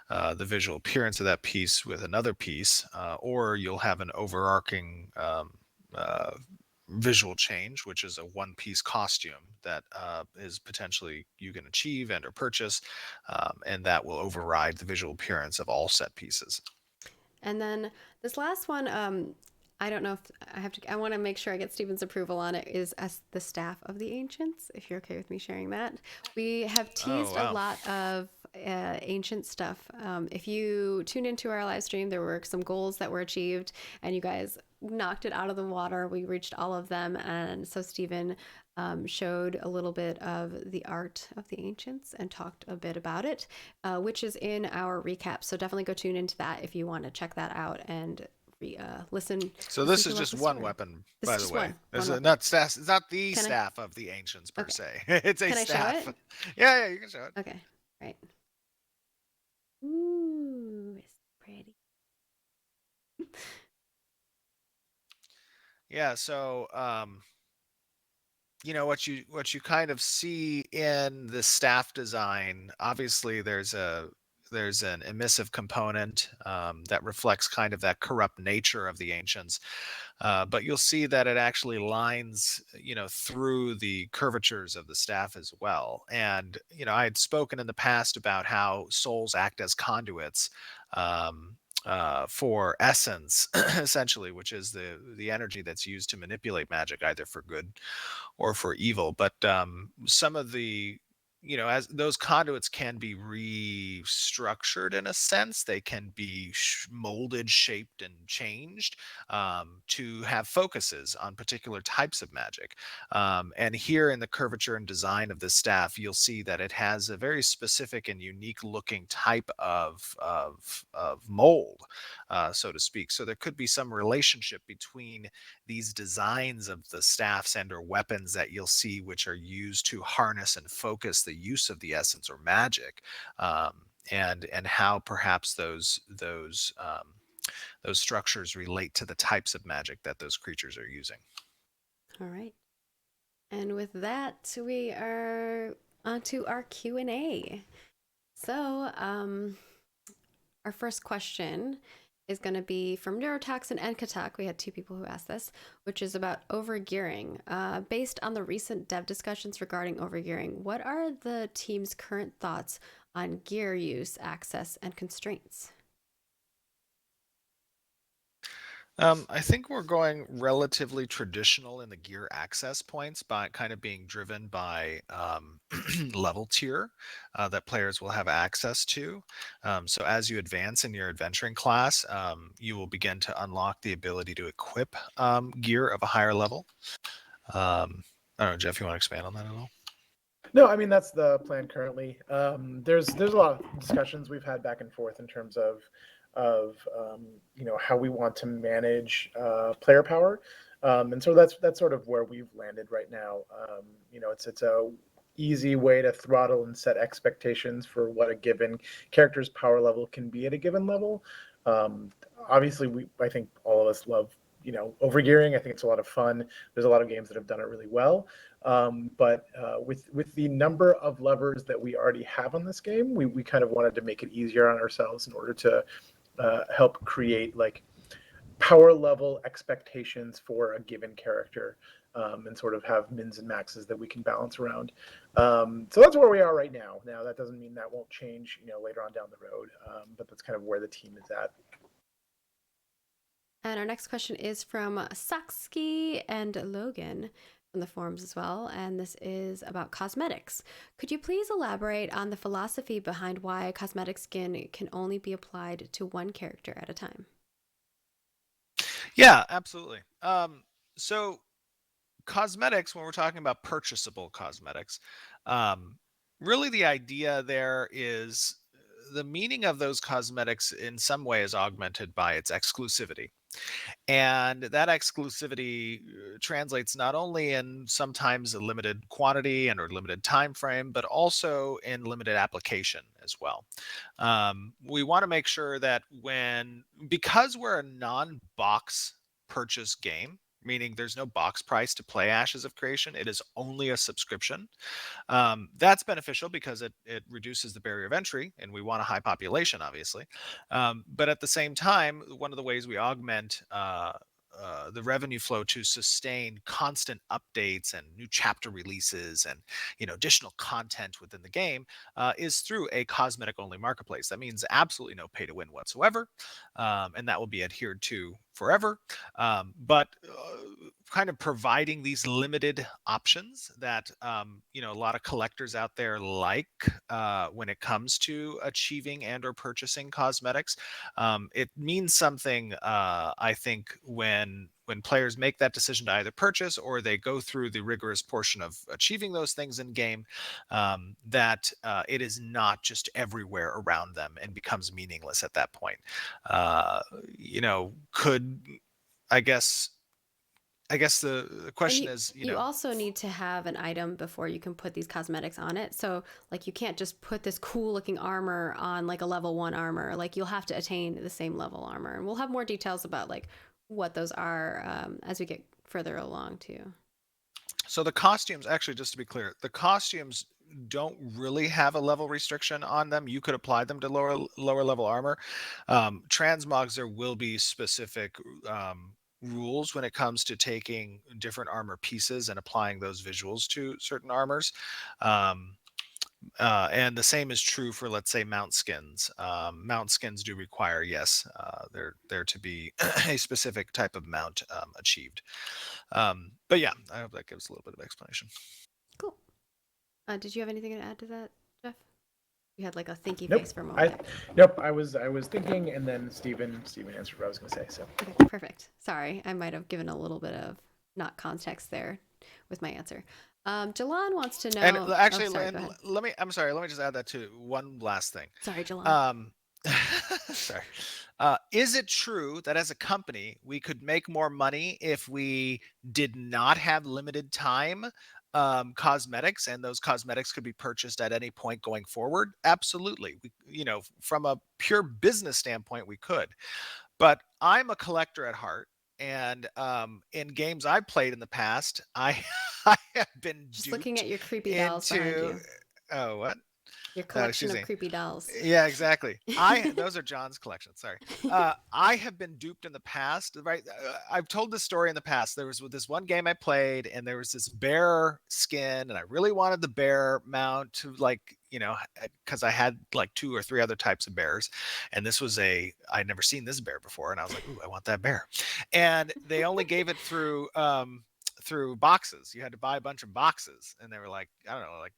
the visual appearance of that piece with another piece, or you'll have an overarching visual change, which is a one-piece costume that is potentially you can achieve and or purchase, and that will override the visual appearance of all set pieces. And then this last one, I don't know if I want to make sure I get Steven's approval on it, is as the Staff of the Ancients, if you're okay with me sharing that. We have teased a lot of ancient stuff. If you tuned into our live stream, there were some goals that were achieved and you guys knocked it out of the water. We reached all of them. And so Steven showed a little bit of the art of the ancients and talked a bit about it, which is in our recap. So definitely go tune into that if you want to check that out and listen. So this is just one weapon, by the way. It's not the staff of the ancients per se. It's a staff. I show it? Yeah, you can show it. Okay, right. Ooh, it's pretty. Yeah, so what you kind of see in the staff design, obviously there's an emissive component that reflects kind of that corrupt nature of the ancients, but you'll see that it actually lines through the curvatures of the staff as well. And I had spoken in the past about how souls act as conduits for essence, essentially, which is the energy that's used to manipulate magic, either for good or for evil. But some of the as those conduits can be restructured in a sense, they can be molded, shaped, and changed to have focuses on particular types of magic. And here in the curvature and design of this staff, you'll see that it has a very specific and unique looking type of mold, so to speak. So there could be some relationship between these designs of the staffs and or weapons that you'll see, which are used to harness and focus the use of the essence or magic, and how perhaps those structures relate to the types of magic that those creatures are using. All right. And with that, we are on to our Q&A. So, our first question is going to be from Neurotoxin and Katak. We had two people who asked this, which is about overgearing. Based on the recent dev discussions regarding overgearing, what are the team's current thoughts on gear use, access, and constraints? I think we're going relatively traditional in the gear access points by kind of being driven by level tier that players will have access to. So as you advance in your adventuring class, you will begin to unlock the ability to equip gear of a higher level. I don't know, Jeff, you want to expand on that at all? No, I mean that's the plan currently. There's a lot of discussions we've had back and forth in terms of how we want to manage player power, and so that's sort of where we've landed right now. It's a easy way to throttle and set expectations for what a given character's power level can be at a given level. Obviously, I think all of us love overgearing. I think it's a lot of fun. There's a lot of games that have done it really well. But with the number of levers that we already have on this game, we kind of wanted to make it easier on ourselves in order to help create like power level expectations for a given character, and sort of have mins and maxes that we can balance around. So that's where we are right now. Now that doesn't mean that won't change later on down the road, but that's kind of where the team is at. And our next question is from Saksky and Logan from the forums as well. And this is about cosmetics. Could you please elaborate on the philosophy behind why a cosmetic skin can only be applied to one character at a time? Yeah, absolutely. So cosmetics, when we're talking about purchasable cosmetics, um, really the idea there is the meaning of those cosmetics in some way is augmented by its exclusivity. And that exclusivity translates not only in sometimes a limited quantity and or limited time frame, but also in limited application as well. We want to make sure that because we're a non-box purchase game, meaning there's no box price to play Ashes of Creation, it is only a subscription. That's beneficial because it reduces the barrier of entry, and we want a high population, obviously. But at the same time, one of the ways we augment the revenue flow to sustain constant updates and new chapter releases and additional content within the game is through a cosmetic only marketplace. That means absolutely no pay to win whatsoever, and that will be adhered to forever. But kind of providing these limited options that a lot of collectors out there like when it comes to achieving and or purchasing cosmetics. It means something, I think, when players make that decision to either purchase or they go through the rigorous portion of achieving those things in game, that it is not just everywhere around them and becomes meaningless at that point. Could I guess the question is, you also need to have an item before you can put these cosmetics on it. So like you can't just put this cool looking armor on like a level 1 armor. Like you'll have to attain the same level armor. And we'll have more details about like what those are as we get further along too. So the costumes, actually, just to be clear, the costumes don't really have a level restriction on them. You could apply them to lower level armor. Transmogs, there will be specific rules when it comes to taking different armor pieces and applying those visuals to certain armors. And the same is true for, let's say, mount skins. Mount skins do require, yes, there to be a specific type of mount achieved. But yeah, I hope that gives a little bit of explanation. Cool. Did you have anything to add to that, Jeff? You had like a thinky Nope. face for a moment. Nope. I was thinking, and then Steven answered what I was going to say. So. Okay, perfect. Sorry, I might have given a little bit of not context there with my answer. Jalan wants to know. And actually, go ahead. let me. I'm sorry. Let me just add that to one last thing. Sorry, Jalan. Sorry. Is it true that as a company we could make more money if we did not have limited time cosmetics, and those cosmetics could be purchased at any point going forward? Absolutely. From a pure business standpoint, we could. But I'm a collector at heart, and in games I've played in the past, I I have been just looking at your creepy into, dolls behind you. Oh, what? Your collection of creepy dolls. Yeah, exactly. Those are John's collection. Sorry. I have been duped in the past, right? I've told this story in the past. There was this one game I played, and there was this bear skin, and I really wanted the bear mount to, like, because I had like 2 or 3 other types of bears, and this was I'd never seen this bear before, and I was like, ooh, I want that bear. And they only gave it through boxes. You had to buy a bunch of boxes, and they were like, I don't know, like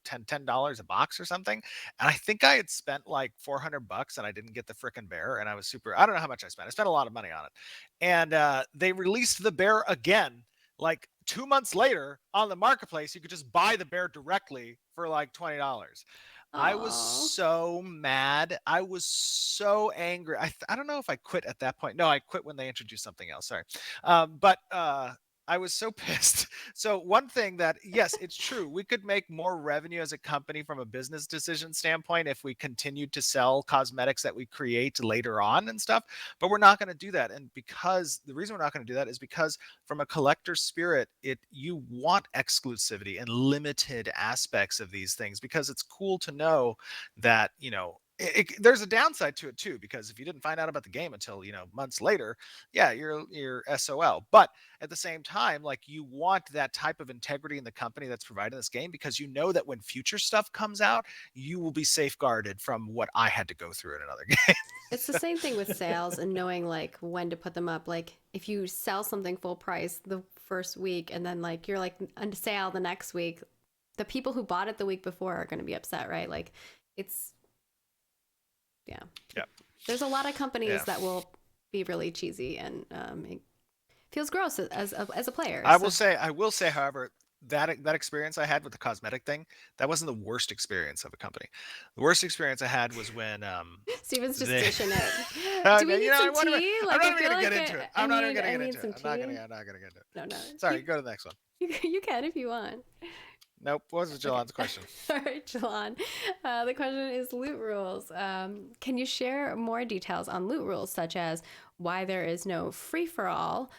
$10 a box or something. And I think I had spent like $400 and I didn't get the frickin' bear. And I was I don't know how much I spent. I spent a lot of money on it. And they released the bear again, like 2 months later on the marketplace. You could just buy the bear directly for like $20. I was so mad. I was so angry. I don't know if I quit at that point. No, I quit when they introduced something else. Sorry. But I was so pissed. So one thing that, yes, it's true. We could make more revenue as a company from a business decision standpoint if we continued to sell cosmetics that we create later on and stuff, but we're not going to do that. And because the reason we're not going to do that is because from a collector spirit, you want exclusivity and limited aspects of these things, because it's cool to know that, there's a downside to it too, because if you didn't find out about the game until, months later, yeah, you're SOL. But at the same time, like, you want that type of integrity in the company that's providing this game, because you know that when future stuff comes out, you will be safeguarded from what I had to go through in another game. It's the same thing with sales and knowing like when to put them up. Like if you sell something full price the first week and then like you're like on sale the next week, the people who bought it the week before are going to be upset, right? Like it's Yeah. There's a lot of companies that will be really cheesy, and it feels gross as a player. I will say, however, that experience I had with the cosmetic thing, that wasn't the worst experience of a company. The worst experience I had was when Steven's just dishing it. Okay, Do we need some tea? I'm not even gonna get into it. I'm not even gonna get into it. I'm not gonna get into it. No. Sorry, go to the next one. You can if you want. Nope. What was Jalan's question? All right, Jalan. The question is loot rules. Can you share more details on loot rules, such as why there is no free-for-all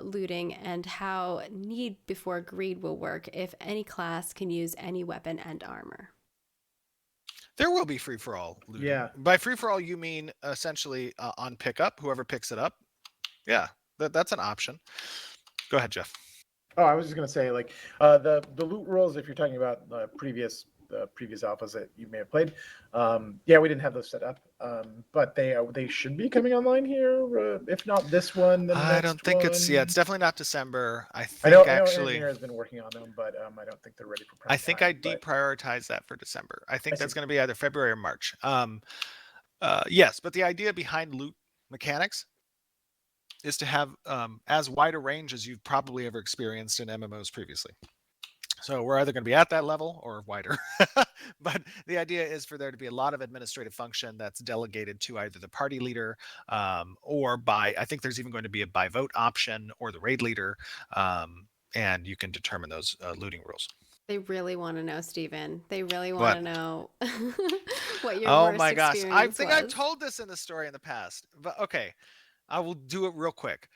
looting and how need before greed will work if any class can use any weapon and armor? There will be free-for-all looting. Yeah. By free-for-all, you mean essentially on pickup, whoever picks it up. Yeah, that's an option. Go ahead, Jeff. Oh, I was just gonna say, like, the loot rules. If you're talking about the previous alphas that you may have played, yeah, we didn't have those set up, but they should be coming online here. If not this one, then the I next don't think one. it's definitely not December. I I know actually engineer has been working on them, but I don't think they're ready for prime I think time, I deprioritized that for December. I think I that's see. going to be either February or March. Yes, but the idea behind loot mechanics is to have as wide a range as you've probably ever experienced in MMOs previously. So we're either going to be at that level or wider. But the idea is for there to be a lot of administrative function that's delegated to either the party leader or I think there's even going to be a by vote option, or the raid leader. And you can determine those looting rules. They really want to know, Steven. They really What? want to know what your Oh worst my gosh. I experience think was. I've told this in the story in the past, but okay. I will do it real quick.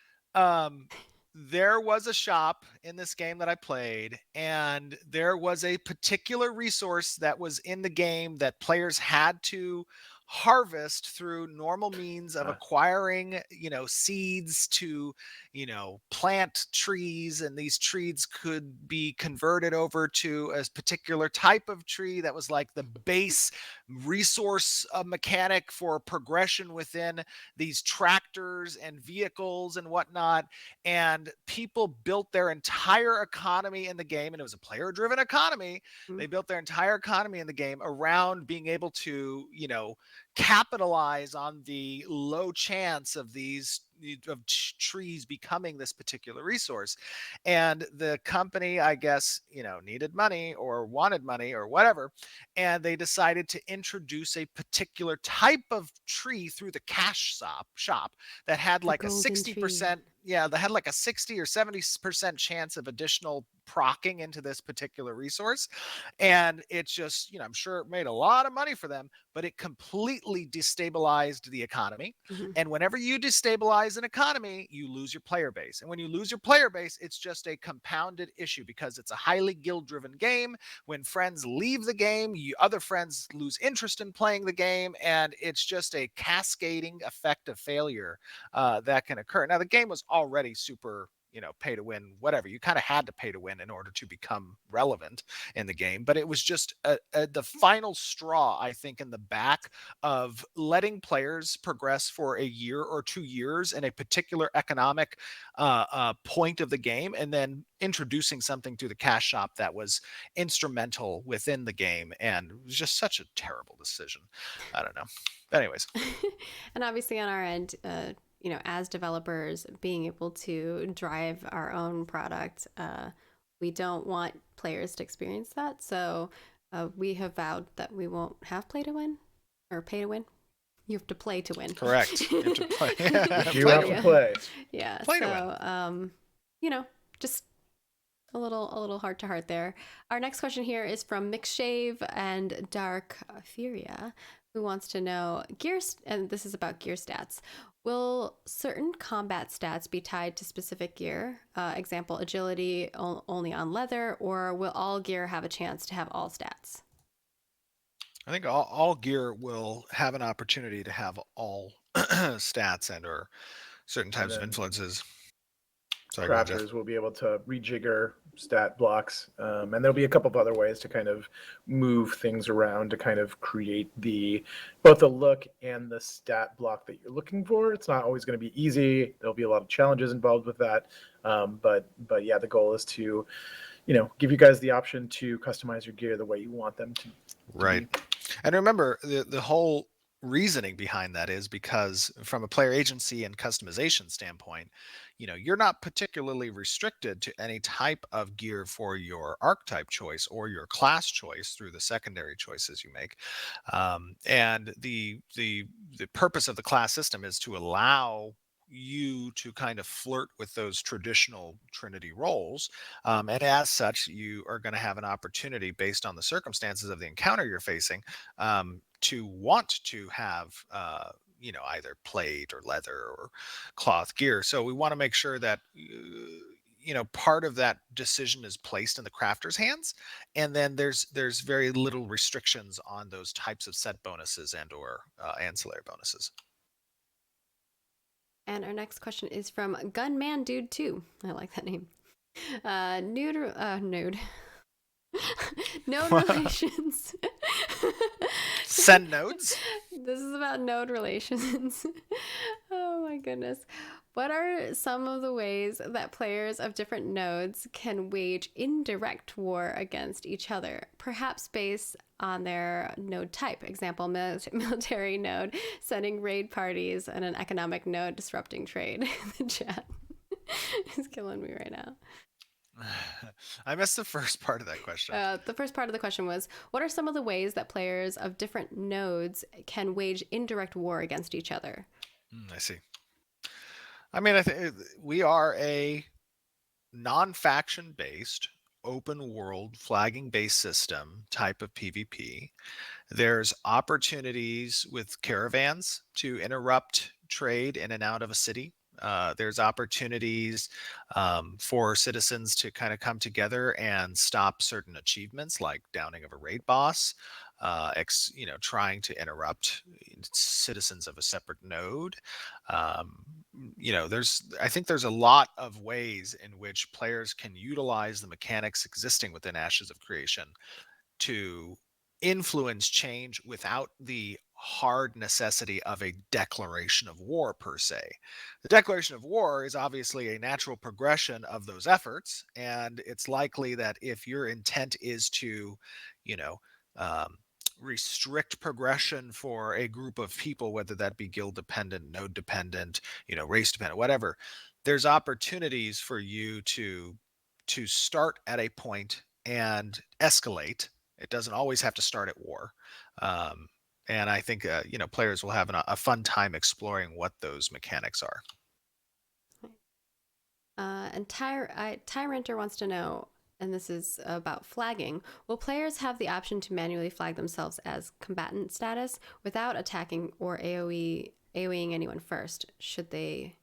There was a shop in this game that I played, and there was a particular resource that was in the game that players had to harvest through normal means of acquiring, seeds to, plant trees, and these trees could be converted over to a particular type of tree that was like the base resource mechanic for progression within these tractors and vehicles and whatnot. And people built their entire economy in the game, and it was a player driven economy. They built their entire economy in the game around being able to, capitalize on the low chance of these trees becoming this particular resource. And the company, I guess, needed money or wanted money or whatever, and they decided to introduce a particular type of tree through the cash shop that had The like a golden 60%, tree. yeah, they had like a 60 or 70% chance of additional procking into this particular resource. And it's just, I'm sure it made a lot of money for them, but it completely destabilized the economy. Mhm. And whenever you destabilize an economy, you lose your player base. And when you lose your player base, it's just a compounded issue because it's a highly guild driven game. When friends leave the game, other friends lose interest in playing the game. And it's just a cascading effect of failure that can occur. Now, the game was already super, pay to win, whatever. You kind of had to pay to win in order to become relevant in the game. But it was just the final straw, I think, in the back of letting players progress for a year or 2 years in a particular economic point of the game, and then introducing something to the cash shop that was instrumental within the game. And it was just such a terrible decision. I don't know. But anyways. And obviously on our end, as developers, being able to drive our own product, we don't want players to experience that. So we have vowed that we won't have play to win or pay to win. You have to play to win. Correct. You have to play. You have to play. Yeah. Play to so, just a little heart to heart there. Our next question here is from Mixshave and Dark Furia, who wants to know and this is about gear stats. Will certain combat stats be tied to specific gear? Example, agility only on leather, or will all gear have a chance to have all stats? I think all gear will have an opportunity to have all stats and or certain types of influences. Sorry, go ahead, Jeff. Crafters will be able to rejigger stat blocks, and there'll be a couple of other ways to kind of move things around to kind of create both the look and the stat block that you're looking for. It's not always going to be easy. There'll be a lot of challenges involved with that, but yeah, the goal is to give you guys the option to customize your gear the way you want them to. Right. And remember, the whole reasoning behind that is because from a player agency and customization standpoint, you're not particularly restricted to any type of gear for your archetype choice or your class choice through the secondary choices you make. And the purpose of the class system is to allow you to kind of flirt with those traditional Trinity roles. And as such, you are going to have an opportunity based on the circumstances of the encounter you're facing to want to have, either plate or leather or cloth gear. So we want to make sure that, part of that decision is placed in the crafter's hands. And then there's very little restrictions on those types of set bonuses and or ancillary bonuses. And our next question is from Gunman Dude 2. I like that name. Nude. Node relations. Send nodes. This is about node relations. Oh my goodness. What are some of the ways that players of different nodes can wage indirect war against each other, perhaps based on their node type? Example, military node sending raid parties, and an economic node disrupting trade. The chat is killing me right now. I missed the first part of that question. The first part of the question was, what are some of the ways that players of different nodes can wage indirect war against each other? I see. I mean, I think we are a non-faction based, open world, flagging based system type of PvP. There's opportunities with caravans to interrupt trade in and out of a city. There's opportunities for citizens to kind of come together and stop certain achievements like downing of a raid boss, trying to interrupt citizens of a separate node. I think there's a lot of ways in which players can utilize the mechanics existing within Ashes of Creation to influence change without the hard necessity of a declaration of war per se. The declaration of war is obviously a natural progression of those efforts, and it's likely that if your intent is to, you know, um, restrict progression for a group of people, whether that be guild dependent, node dependent, race dependent, whatever, there's opportunities for you to start at a point and escalate. It doesn't always have to start at war. And I think players will have a fun time exploring what those mechanics are. And Tyrenter wants to know, and this is about flagging, will players have the option to manually flag themselves as combatant status without attacking or AoEing anyone first, should they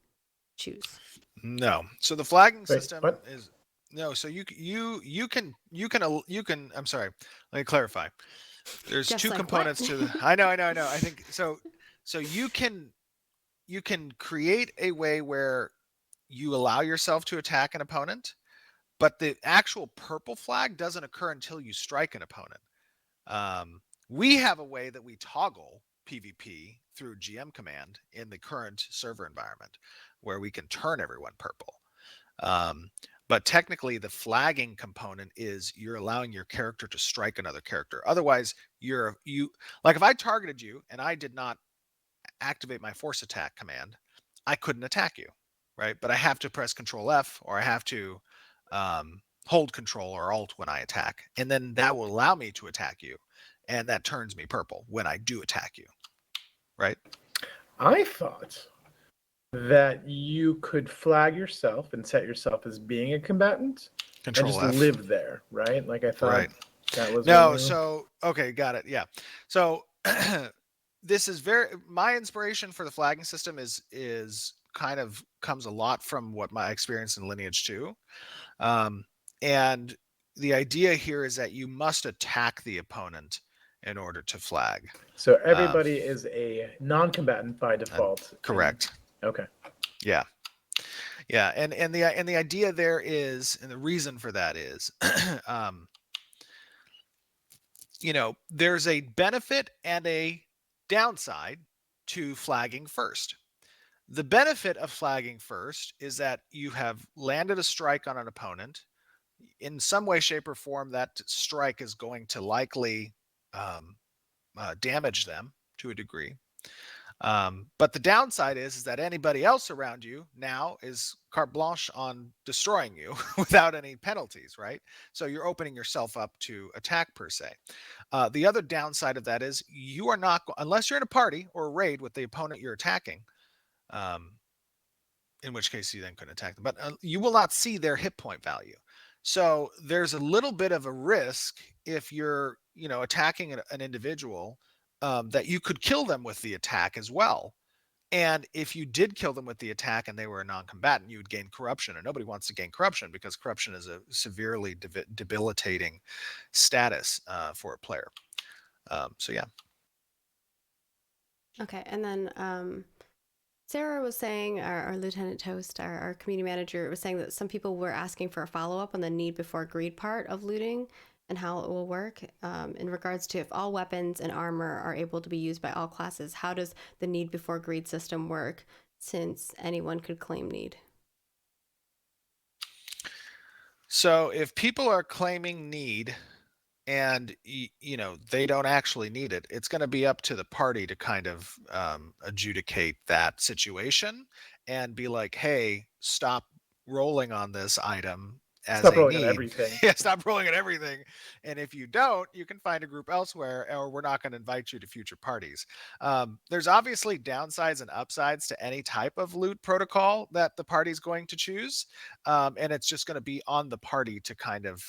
choose? No. So the flagging system what? is no. So you can. I'm sorry. Let me clarify. There's Just two like, components what? to the. I know. I think so. So you can create a way where you allow yourself to attack an opponent, but the actual purple flag doesn't occur until you strike an opponent. We have a way that we toggle PvP through GM command in the current server environment where we can turn everyone purple. But technically the flagging component is you're allowing your character to strike another character. Otherwise, like if I targeted you and I did not activate my force attack command, I couldn't attack you, right? But I have to press Control F, or I have to hold Control or Alt when I attack, and then that will allow me to attack you, and that turns me purple when I do attack you, right? I thought that you could flag yourself and set yourself as being a combatant Control and just F. live there, right? Like I thought right. that was no. So okay, got it. Yeah. So this is my inspiration for the flagging system is kind of comes a lot from what my experience in Lineage 2. And the idea here is that you must attack the opponent in order to flag. So everybody is a non-combatant by default. Correct. Okay. Yeah. Yeah. And the idea there is, and the reason for that is, there's a benefit and a downside to flagging first. The benefit of flagging first is that you have landed a strike on an opponent. In some way, shape, or form, that strike is going to likely damage them to a degree. But the downside is that anybody else around you now is carte blanche on destroying you without any penalties, right? So you're opening yourself up to attack per se. The other downside of that is you are not, unless you're in a party or a raid with the opponent you're attacking, in which case you then couldn't attack them, but you will not see their hit point value. So there's a little bit of a risk if you're, attacking an individual, that you could kill them with the attack as well. And if you did kill them with the attack and they were a non-combatant, you would gain corruption, and nobody wants to gain corruption because corruption is a severely debilitating status for a player. So yeah. Okay, and then Sarah was saying, our Lieutenant Toast, our community manager, was saying that some people were asking for a follow-up on the need before greed part of looting and how it will work in regards to if all weapons and armor are able to be used by all classes. How does the need before greed system work, since anyone could claim need? So if people are claiming need and they don't actually need it, it's going to be up to the party to kind of adjudicate that situation and be like, hey, stop rolling on this item as Stop a rolling need. on everything. Yeah, stop rolling on everything. And if you don't, you can find a group elsewhere, or we're not going to invite you to future parties. There's obviously downsides and upsides to any type of loot protocol that the party's going to choose, and it's just going to be on the party to kind of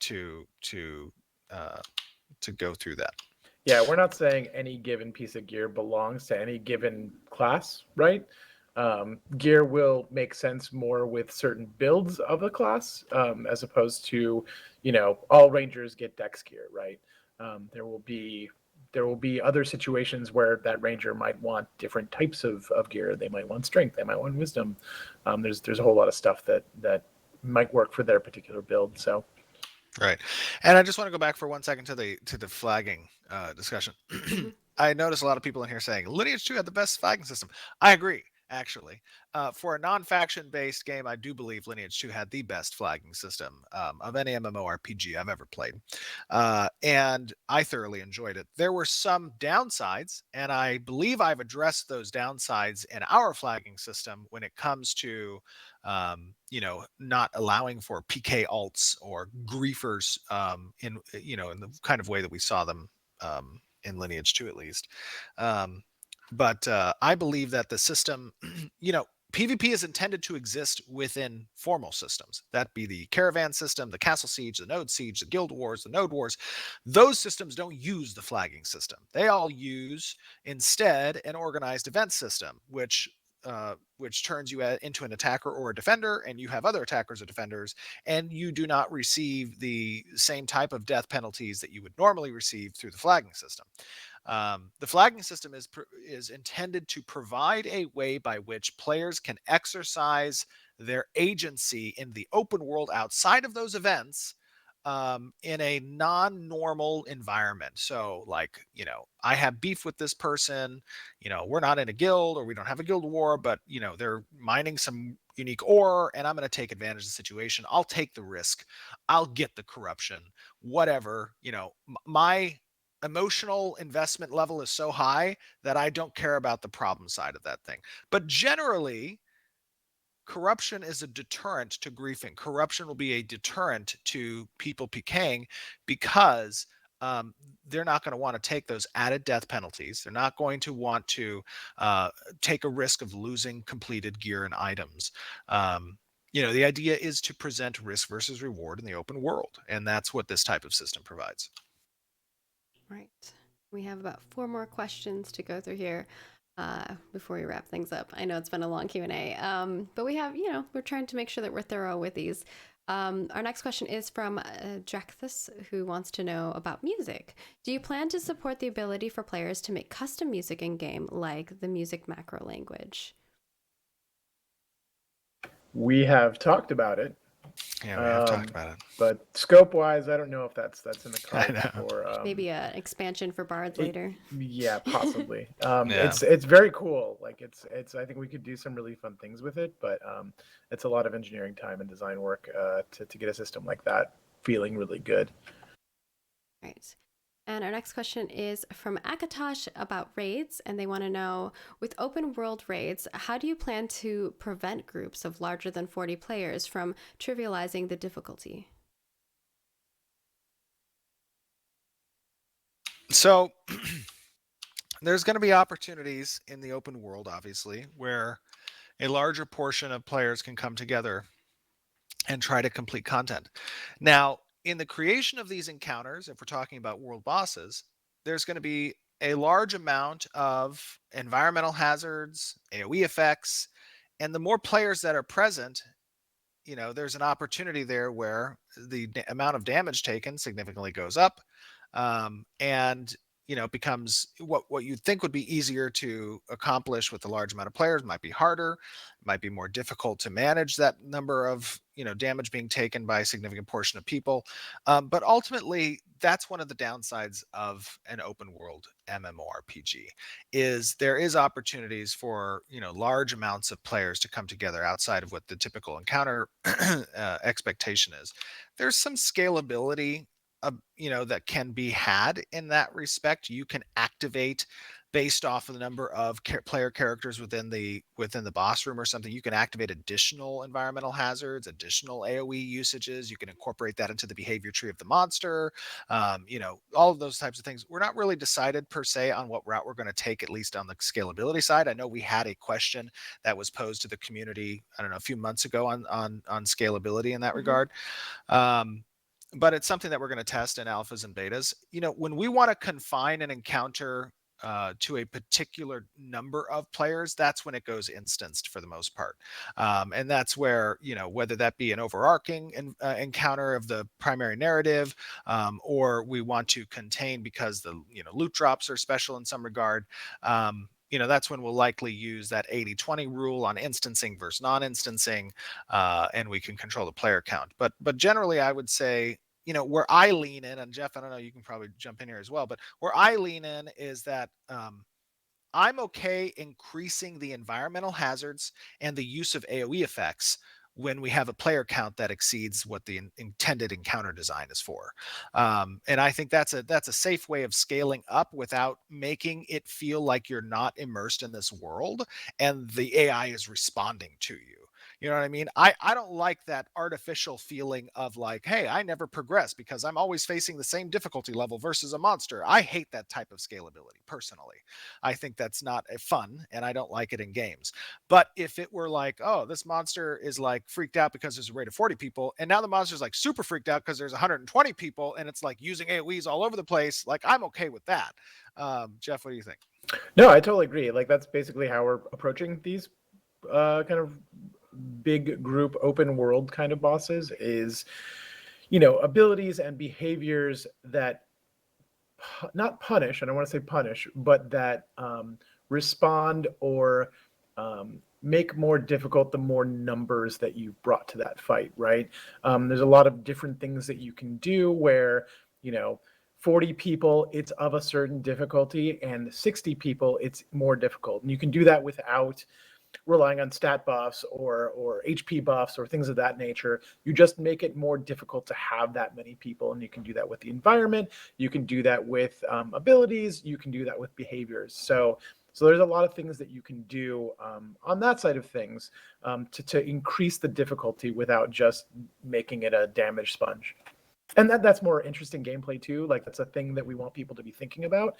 to go through that. Yeah, we're not saying any given piece of gear belongs to any given class, right? Gear will make sense more with certain builds of a class, as opposed to, all rangers get dex gear, right? There will be other situations where that ranger might want different types of gear. They might want strength, they might want wisdom. There's a whole lot of stuff that might work for their particular build. So Right. And I just want to go back for 1 second to the flagging discussion. Hmm. I notice a lot of people in here saying Lineage 2 had the best flagging system. I agree, actually. For a non-faction based game, I do believe Lineage 2 had the best flagging system of any MMORPG I've ever played. And I thoroughly enjoyed it. There were some downsides, and I believe I've addressed those downsides in our flagging system when it comes to not allowing for PK alts or griefers in the kind of way that we saw them in Lineage 2 at least. Um, but I believe that the system, PvP is intended to exist within formal systems. That be the caravan system, the castle siege, the node siege, the guild wars, the node wars. Those systems don't use the flagging system. They all use instead an organized event system, which turns you into an attacker or a defender, and you have other attackers or defenders, and you do not receive the same type of death penalties that you would normally receive through the flagging system. The flagging system is intended to provide a way by which players can exercise their agency in the open world outside of those events in a non-normal environment. So, like, I have beef with this person. We're not in a guild, or we don't have a guild war, but they're mining some unique ore, and I'm going to take advantage of the situation. I'll take the risk. I'll get the corruption. Whatever. My emotional investment level is so high that I don't care about the problem side of that thing. But generally, corruption is a deterrent to griefing. Corruption will be a deterrent to people PKing because they're not going to want to take those added death penalties. They're not going to want to take a risk of losing completed gear and items. The idea is to present risk versus reward in the open world, and that's what this type of system provides. Right. We have about 4 more questions to go through here before we wrap things up. I know it's been a long Q&A, but we have, we're trying to make sure that we're thorough with these. Our next question is from Draxthus, who wants to know about music. Do you plan to support the ability for players to make custom music in-game, like the music macro language? We have talked about it. Yeah, we have talked about it. But scope-wise, I don't know if that's in the cards for maybe an expansion for bards later. Yeah, possibly. Yeah. It's very cool. Like it's I think we could do some really fun things with it, but it's a lot of engineering time and design work to get a system like that feeling really good. Right. And our next question is from Akatosh about raids, and they want to know, with open world raids, how do you plan to prevent groups of larger than 40 players from trivializing the difficulty? So there's going to be opportunities in the open world, obviously, where a larger portion of players can come together and try to complete content. Now, in the creation of these encounters, if we're talking about world bosses, there's going to be a large amount of environmental hazards, AoE effects, and the more players that are present, there's an opportunity there where the amount of damage taken significantly goes up, and becomes what you'd think would be easier to accomplish with a large amount of players might be harder, might be more difficult to manage that number of damage being taken by a significant portion of people. But ultimately, that's one of the downsides of an open world MMORPG is there is opportunities for large amounts of players to come together outside of what the typical encounter expectation is. There's some scalability that can be had in that respect. You can activate based off of the number of player characters within the boss room or something. You can activate additional environmental hazards, additional AoE usages. You can incorporate that into the behavior tree of the monster. All of those types of things. We're not really decided per se on what route we're going to take, at least on the scalability side. I know we had a question that was posed to the community, I don't know, a few months ago on scalability in that regard. But it's something that we're going to test in alphas and betas. When we want to confine an encounter to a particular number of players, that's when it goes instanced for the most part. And that's where, whether that be an overarching encounter of the primary narrative, or we want to contain because the, loot drops are special in some regard, that's when we'll likely use that 80-20 rule on instancing versus non-instancing, and we can control the player count. But generally, I would say where I lean in, and Jeff, I don't know, you can probably jump in here as well, but where I lean in is that I'm okay increasing the environmental hazards and the use of AoE effects when we have a player count that exceeds what the intended encounter design is for. And I think that's a safe way of scaling up without making it feel like you're not immersed in this world and the AI is responding to you. You know what I mean? I don't like that artificial feeling of like, hey, I never progress because I'm always facing the same difficulty level versus a monster. I hate that type of scalability personally. I think that's not a fun, and I don't like it in games. But if it were like, oh, this monster is like freaked out because there's a raid of 40 people, and now the monster's like super freaked out because there's 120 people, and it's like using AoEs all over the place, like I'm okay with that. Jeff, what do you think? No, I totally agree. Like that's basically how we're approaching these kind of big group open world kind of bosses is, abilities and behaviors that not punish, I don't want to say punish, but that respond or make more difficult the more numbers that you've brought to that fight, right? There's a lot of different things that you can do where, 40 people, it's of a certain difficulty, and 60 people, it's more difficult. And you can do that without relying on stat buffs or HP buffs or things of that nature. You just make it more difficult to have that many people, and you can do that with the environment. You can do that with abilities. You can do that with behaviors. So there's a lot of things that you can do on that side of things to increase the difficulty without just making it a damage sponge. And that's more interesting gameplay too. Like that's a thing that we want people to be thinking about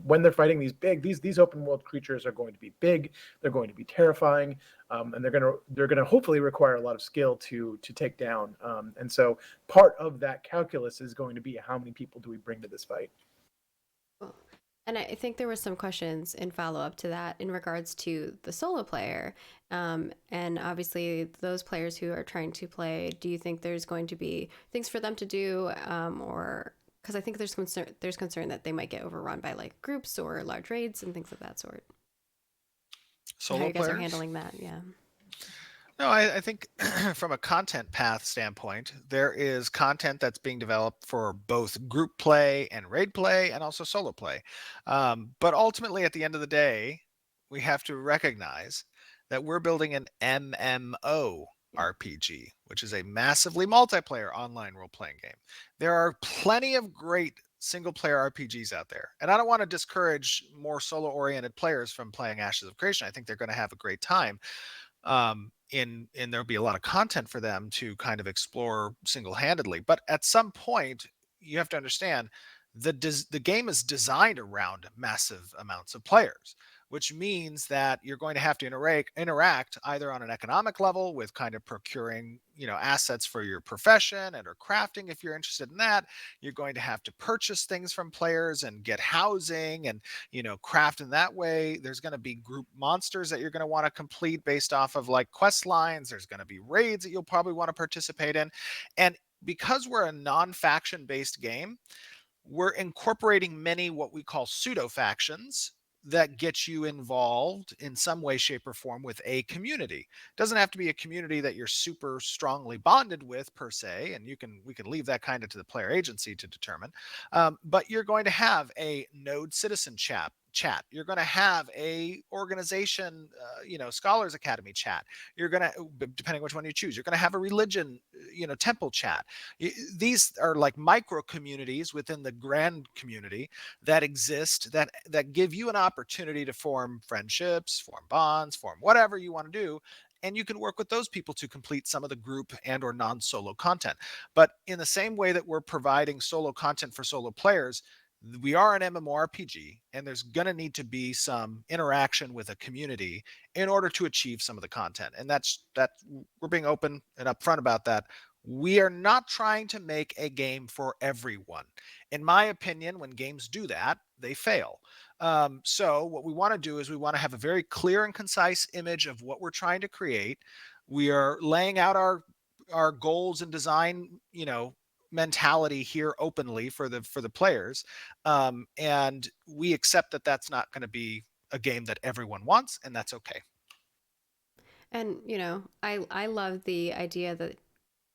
when they're fighting these open world creatures are going to be big, they're going to be terrifying, and they're gonna hopefully require a lot of skill to take down. And so part of that calculus is going to be how many people do we bring to this fight. Cool. And I think there were some questions in follow up to that in regards to the solo player. And obviously, those players who are trying to play, do you think there's going to be things for them to do? Or because I think there's concern that they might get overrun by like groups or large raids and things of that sort. And how Solo you guys are players? handling that? Yeah. No, I think from a content path standpoint, there is content that's being developed for both group play and raid play and also solo play. But ultimately, at the end of the day, we have to recognize that we're building an MMO Yeah. RPG, which is a massively multiplayer online role playing game. There are plenty of great single player RPGs out there. And I don't want to discourage more solo oriented players from playing Ashes of Creation. I think they're going to have a great time there'll be a lot of content for them to kind of explore single-handedly. But at some point, you have to understand the game is designed around massive amounts of players, which means that you're going to have to interact either on an economic level with kind of procuring assets for your profession and or crafting if you're interested in that. You're going to have to purchase things from players and get housing and craft in that way. There's going to be group monsters that you're going to want to complete based off of like quest lines. There's going to be raids that you'll probably want to participate in. And because we're a non-faction based game, we're incorporating many what we call pseudo factions that get you involved in some way, shape, or form with a community. It doesn't have to be a community that you're super strongly bonded with per se, and we can leave that kind of to the player agency to determine. But you're going to have a node citizen chat. You're going to have a organization, scholars academy chat. You're going to, depending which one you choose, you're going to have a religion, temple chat. These are like micro communities within the grand community that exist that give you an opportunity to form friendships, form bonds, form whatever you want to do, and you can work with those people to complete some of the group and or non-solo content. But in the same way that we're providing solo content for solo players, we are an MMORPG, and there's going to need to be some interaction with a community in order to achieve some of the content. And that's we're being open and upfront about that. We are not trying to make a game for everyone. In my opinion, when games do that, they fail. So what we want to do is we want to have a very clear and concise image of what we're trying to create. We are laying out our goals and design, mentality here openly for the players, and we accept that that's not going to be a game that everyone wants, and that's okay. And I love the idea that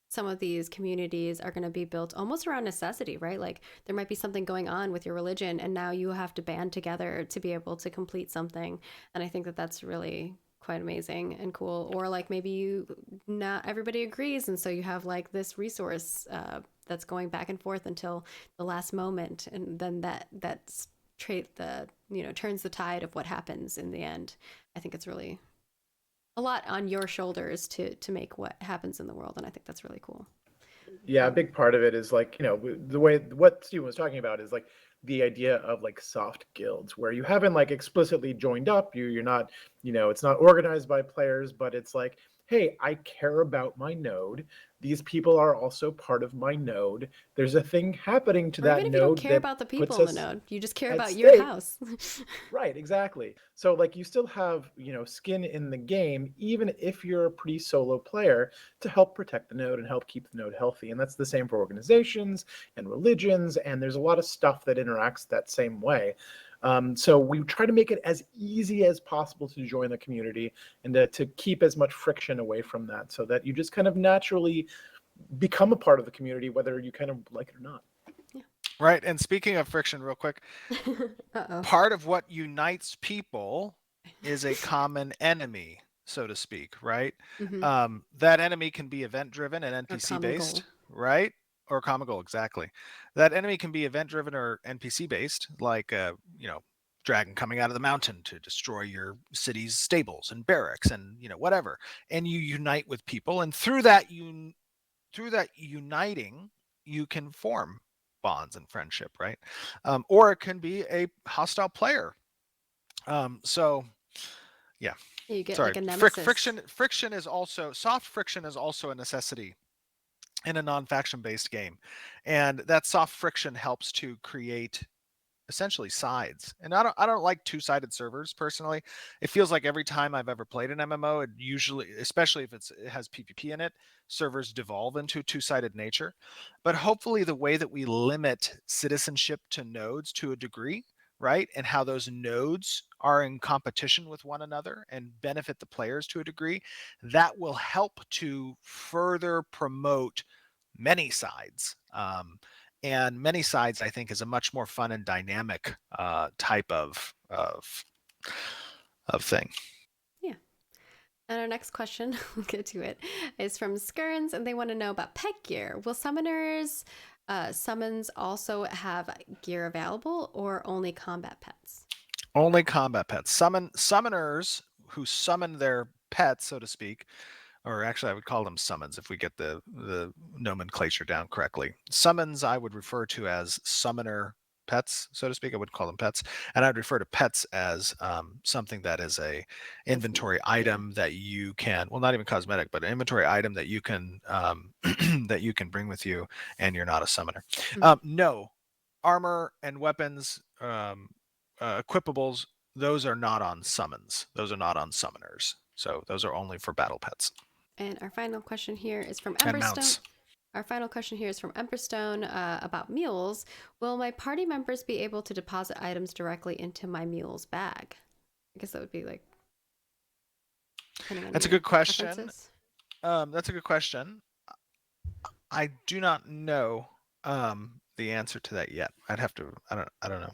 some of these communities are going to be built almost around necessity, right? Like there might be something going on with your religion and now you have to band together to be able to complete something. And I think that that's really quite amazing and cool. Or like maybe not everybody agrees. And so you have like this resource that's going back and forth until the last moment. And then that's turns the tide of what happens in the end. I think it's really a lot on your shoulders to make what happens in the world, and I think that's really cool. Yeah, a big part of it is like, the way what Steven was talking about is like the idea of like soft guilds where you haven't like explicitly joined up. You're not, it's not organized by players, but it's like, hey, I care about my node. These people are also part of my node. There's a thing happening to Or even that if you don't node care that about the puts people in the us node, you just care at about your stake. house. Right, exactly. So like you still have, skin in the game, even if you're a pretty solo player, to help protect the node and help keep the node healthy. And that's the same for organizations and religions. And there's a lot of stuff that interacts that same way. So we try to make it as easy as possible to join the community and to keep as much friction away from that so that you just kind of naturally become a part of the community, whether you kind of like it or not. Right. And speaking of friction, real quick, Uh-oh. part of what unites people is a common enemy, so to speak, right? Mm-hmm. That enemy can be event driven and Or NPC common based, goal. right? Or common goal, exactly. That enemy can be event driven or NPC based, like dragon coming out of the mountain to destroy your city's stables and barracks and whatever. And you unite with people, and through that uniting, you can form bonds and friendship, right? Or it can be a hostile player. So yeah, You get sorry. like a nemesis. Friction is also soft friction is also a necessity in a non-faction based game, and that soft friction helps to create essentially sides. And I don't like two-sided servers personally. It feels like every time I've ever played an MMO, it usually, especially if it has PvP in it, servers devolve into two-sided nature. But hopefully the way that we limit citizenship to nodes to a degree, right? And how those nodes are in competition with one another and benefit the players to a degree, that will help to further promote many sides. And many sides, I think, is a much more fun and dynamic type of thing. Yeah. And our next question, we'll get to it, is from Skirns, and they want to know about pet gear. Will summoners summons also have gear available, or only combat pets? Only combat pets. Summoners who summon their pets, so to speak, or actually I would call them summons if we get the nomenclature down correctly. Summons I would refer to as summoner pets, so to speak. I wouldn't call them pets, and I'd refer to pets as something that is a inventory item that you can, well, not even cosmetic, but an inventory item that you can that you can bring with you, and you're not a summoner. No, armor and weapons, equipables, those are not on summons. Those are not on summoners. So those are only for battle pets. And our final question here is from And Emberstone. mounts. Our final question here is from Emberstone about mules. Will my party members be able to deposit items directly into my mule's bag? I guess that would be like. That's a good question. Preferences. That's a good question. I do not know the answer to that yet. I'd have to. I don't know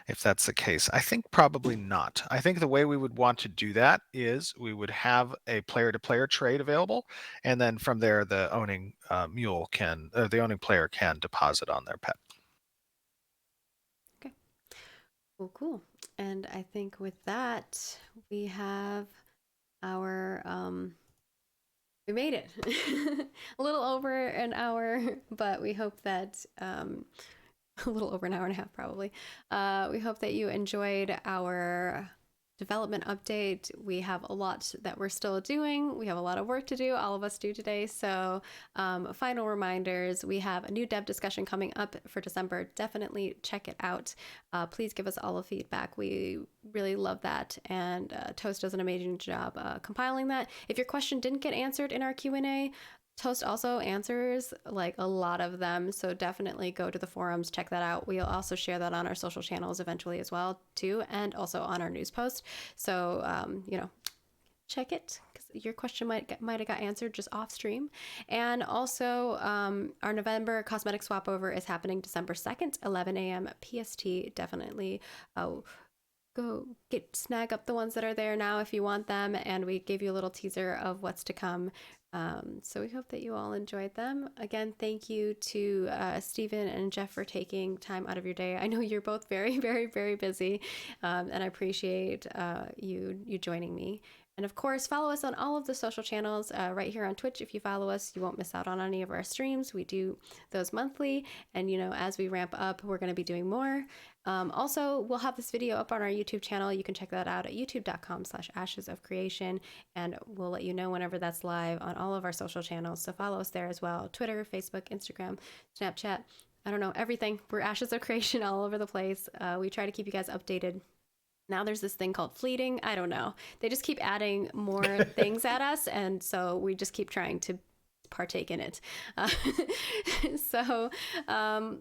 if that's the case. I think probably not. I think the way we would want to do that is we would have a player-to-player trade available, and then from there, the owning the owning player can deposit on their pet. Okay. Well, cool. And I think with that, we have our we made it. A little over an hour, but we hope that a little over an hour and a half probably. We hope that you enjoyed our development update. We have a lot that we're still doing. We have a lot of work to do. All of us do today. So final reminders, we have a new dev discussion coming up for December. Definitely check it out. Please give us all the feedback. We really love that. And Toast does an amazing job compiling that. If your question didn't get answered in our Q&A, Toast also answers like a lot of them, so definitely go to the forums, check that out. We'll also share that on our social channels eventually as well too, and also on our news post. So check it because your question might have got answered just off stream. And also, our November cosmetic swap over is happening December 2nd, 11 a.m. PST. Definitely go snag up the ones that are there now if you want them. And we gave you a little teaser of what's to come. So we hope that you all enjoyed them. Again, thank you to Stephen and Jeff for taking time out of your day. I know you're both very, very, very busy, and I appreciate you joining me. And of course, follow us on all of the social channels right here on Twitch. If you follow us, you won't miss out on any of our streams. We do those monthly. And, as we ramp up, we're going to be doing more. Also, we'll have this video up on our YouTube channel. You can check that out at youtube.com/ashesofcreation. And we'll let you know whenever that's live on all of our social channels. So follow us there as well. Twitter, Facebook, Instagram, Snapchat. I don't know, everything. We're Ashes of Creation all over the place. We try to keep you guys updated. Now there's this thing called fleeting. I don't know. They just keep adding more things at us. And so we just keep trying to partake in it. So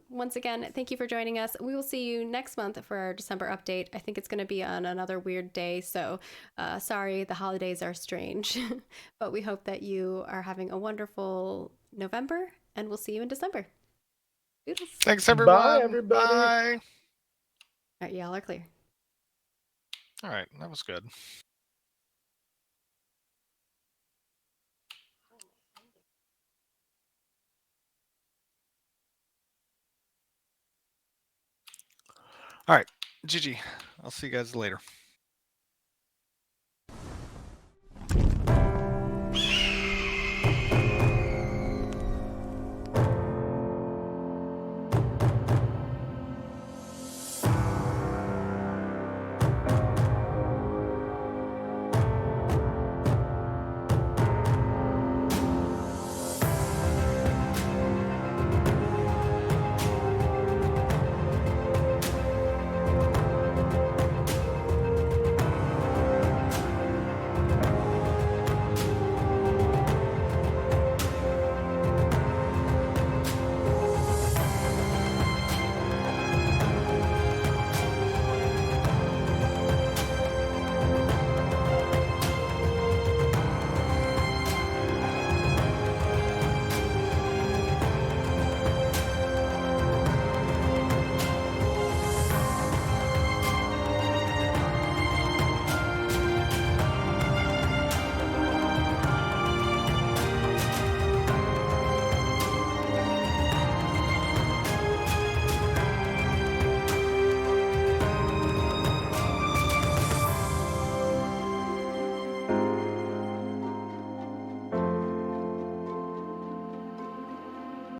once again, thank you for joining us. We will see you next month for our December update. I think it's going to be on another weird day. So sorry, the holidays are strange. But we hope that you are having a wonderful November. And we'll see you in December. Doodles. Thanks, everyone. Bye, everybody. Bye. All right, y'all are clear. All right, that was good. All right, GG. I'll see you guys later.